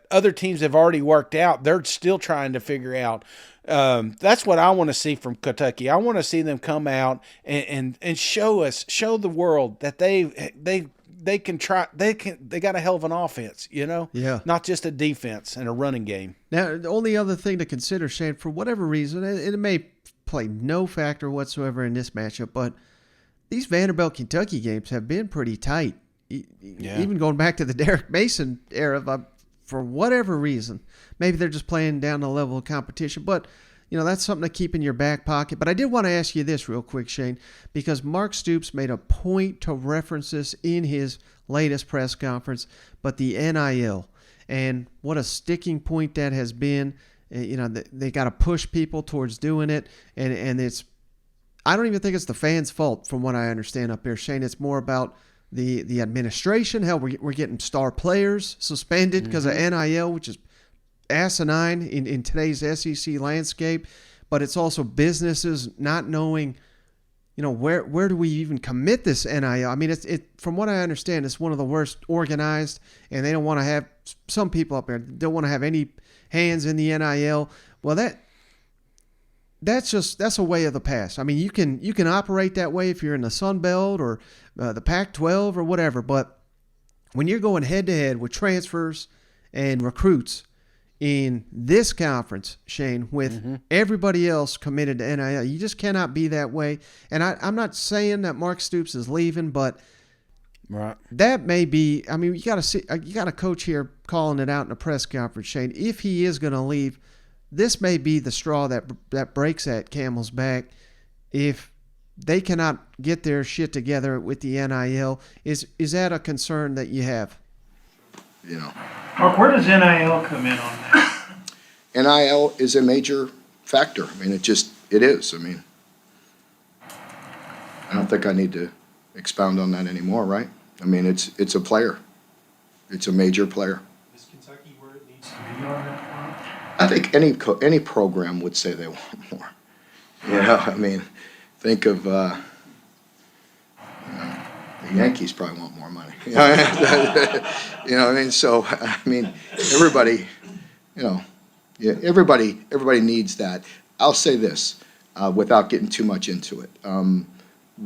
other teams have already worked out. They're still trying to figure out. That's what I want to see from Kentucky. I want to see them come out and show the world that they can try. They got a hell of an offense, Yeah. not just a defense and a running game. Now, the only other thing to consider, Shane, for whatever reason, and it may play no factor whatsoever in this matchup, but these Vanderbilt-Kentucky games have been pretty tight. Even going back to the Derek Mason era, for whatever reason, maybe they're just playing down the level of competition, but that's something to keep in your back pocket. But I did want to ask you this real quick, Shane, because Mark Stoops made a point to reference this in his latest press conference, but the NIL, and what a sticking point that has been. They got to push people towards doing it, and it's, I don't even think it's the fans' fault from what I understand up here, Shane. It's more about the administration. Hell, we're getting star players suspended because of NIL, which is asinine in today's SEC landscape, but it's also businesses not knowing, where do we even commit this NIL? I mean, from what I understand, it's one of the worst organized, and they don't want to have, some people up there don't want to have any hands in the NIL. Well, that's a way of the past. I mean, you can operate that way if you're in the Sun Belt or the Pac-12 or whatever, but when you're going head to head with transfers and recruits in this conference, Shane, with everybody else committed to NIL, you just cannot be that way. And I'm not saying that Mark Stoops is leaving, but that may be. I mean, you got a coach here calling it out in a press conference, Shane. If he is going to leave, this may be the straw that breaks that camel's back. If they cannot get their shit together with the NIL, is that a concern that you have? Mark, where does NIL come in on that? NIL is a major factor. I mean, it is. I mean, I don't think I need to expound on that anymore, right? I mean, it's a player. It's a major player. Is Kentucky where it needs to be on that front? I think any program would say they want more. I mean, think of the Yankees probably want more money. You know what I mean? So I mean, everybody, everybody needs that. I'll say this without getting too much into it.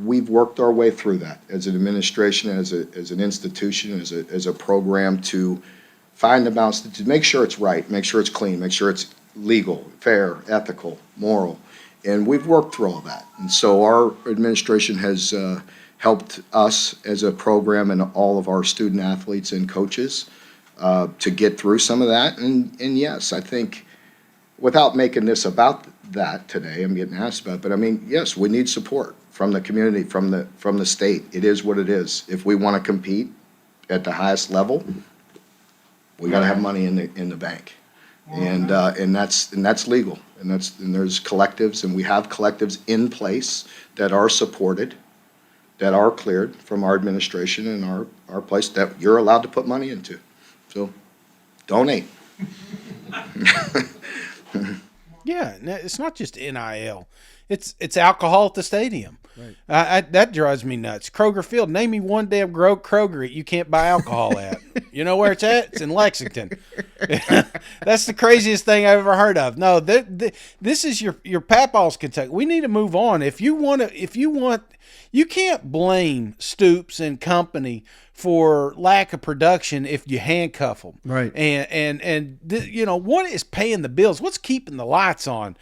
We've worked our way through that as an administration, as an institution, as a program to find the balance, to make sure it's right, make sure it's clean, make sure it's legal, fair, ethical, moral. And we've worked through all that. And so our administration has helped us as a program and all of our student athletes and coaches to get through some of that. And yes, I think without making this about that today, I'm getting asked about, but I mean, yes, we need support from the community, from the state. It is what it is. If we want to compete at the highest level, we got to have money in the bank, and that's legal, and there's collectives, and we have collectives in place that are supported, that are cleared from our administration and our place that you're allowed to put money into. So, donate. Yeah, it's not just NIL. It's alcohol at the stadium. Right. That drives me nuts. Kroger Field. Name me one damn Kroger you can't buy alcohol at. You know where it's at? It's in Lexington. That's the craziest thing I've ever heard of. No, this is your Papaw's Kentucky. We need to move on. If you want, you can't blame Stoops and company for lack of production if you handcuff them. Right. And what is paying the bills? What's keeping the lights on?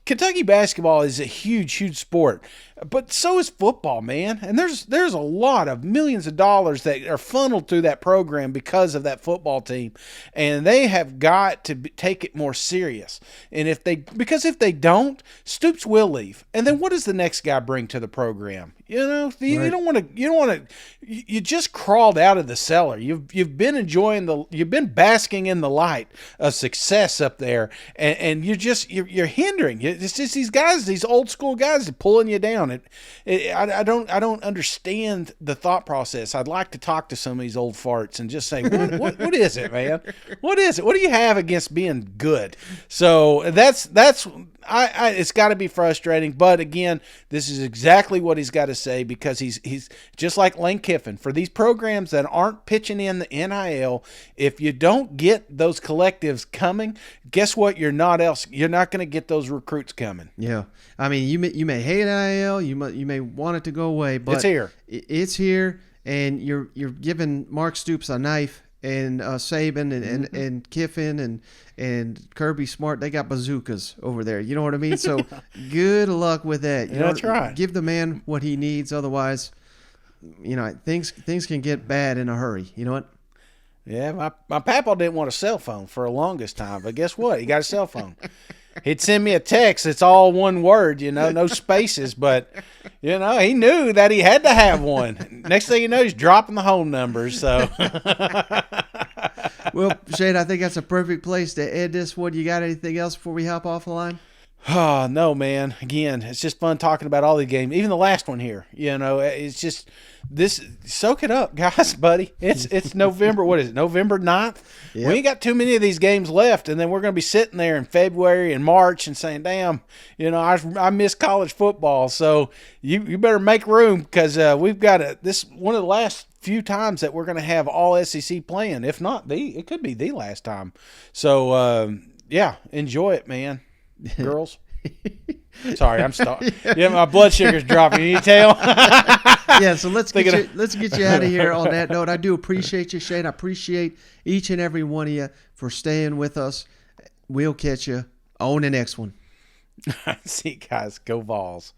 Kentucky basketball is a huge, huge sport. But so is football, man. And there's a lot of millions of dollars that are funneled through that program because of that football team. And they have got to take it more serious. And because if they don't, Stoops will leave. And then what does the next guy bring to the program? You don't want to. You just crawled out of the cellar. You've been enjoying you've been basking in the light of success up there, and you're hindering. It's just these guys, these old school guys, are pulling you down. I don't understand the thought process. I'd like to talk to some of these old farts and just say, what is it, man? What is it? What do you have against being good? So that's it's got to be frustrating. But again, this is exactly what he's got to say, because he's just like Lane Kiffin. For these programs that aren't pitching in the NIL, if you don't get those collectives coming, guess what? You're not going to get those recruits coming. Yeah, I mean, you may hate NIL, you may want it to go away, but it's here. It's here, and you're giving Mark Stoops a knife. And Saban and Kiffin and Kirby Smart, they got bazookas over there. You know what I mean? So good luck with that. That's right. Give the man what he needs. Otherwise, things can get bad in a hurry. You know what? Yeah, my papa didn't want a cell phone for the longest time, but guess what? He got a cell phone. He'd send me a text. It's all one word, no spaces. But, he knew that he had to have one. Next thing you know, he's dropping the home numbers. So, well, Shane, I think that's a perfect place to end this one. You got anything else before we hop off the line? Oh, no, man. Again, it's just fun talking about all the games. Even the last one here, it's just this. Soak it up, guys, buddy. It's November. What is it? November 9th? Yep. We ain't got too many of these games left, and then we're going to be sitting there in February and March and saying, damn, I miss college football. So you better make room, because we've got this one of the last few times that we're going to have all SEC playing. If not, it could be the last time. So, enjoy it, man. Girls. Sorry, I'm starting. Yeah, my blood sugar's dropping. Can you tell? Yeah, so let's get you out of here on that note. I do appreciate you, Shane. I appreciate each and every one of you for staying with us. We'll catch you on the next one. See you guys. Go Vols.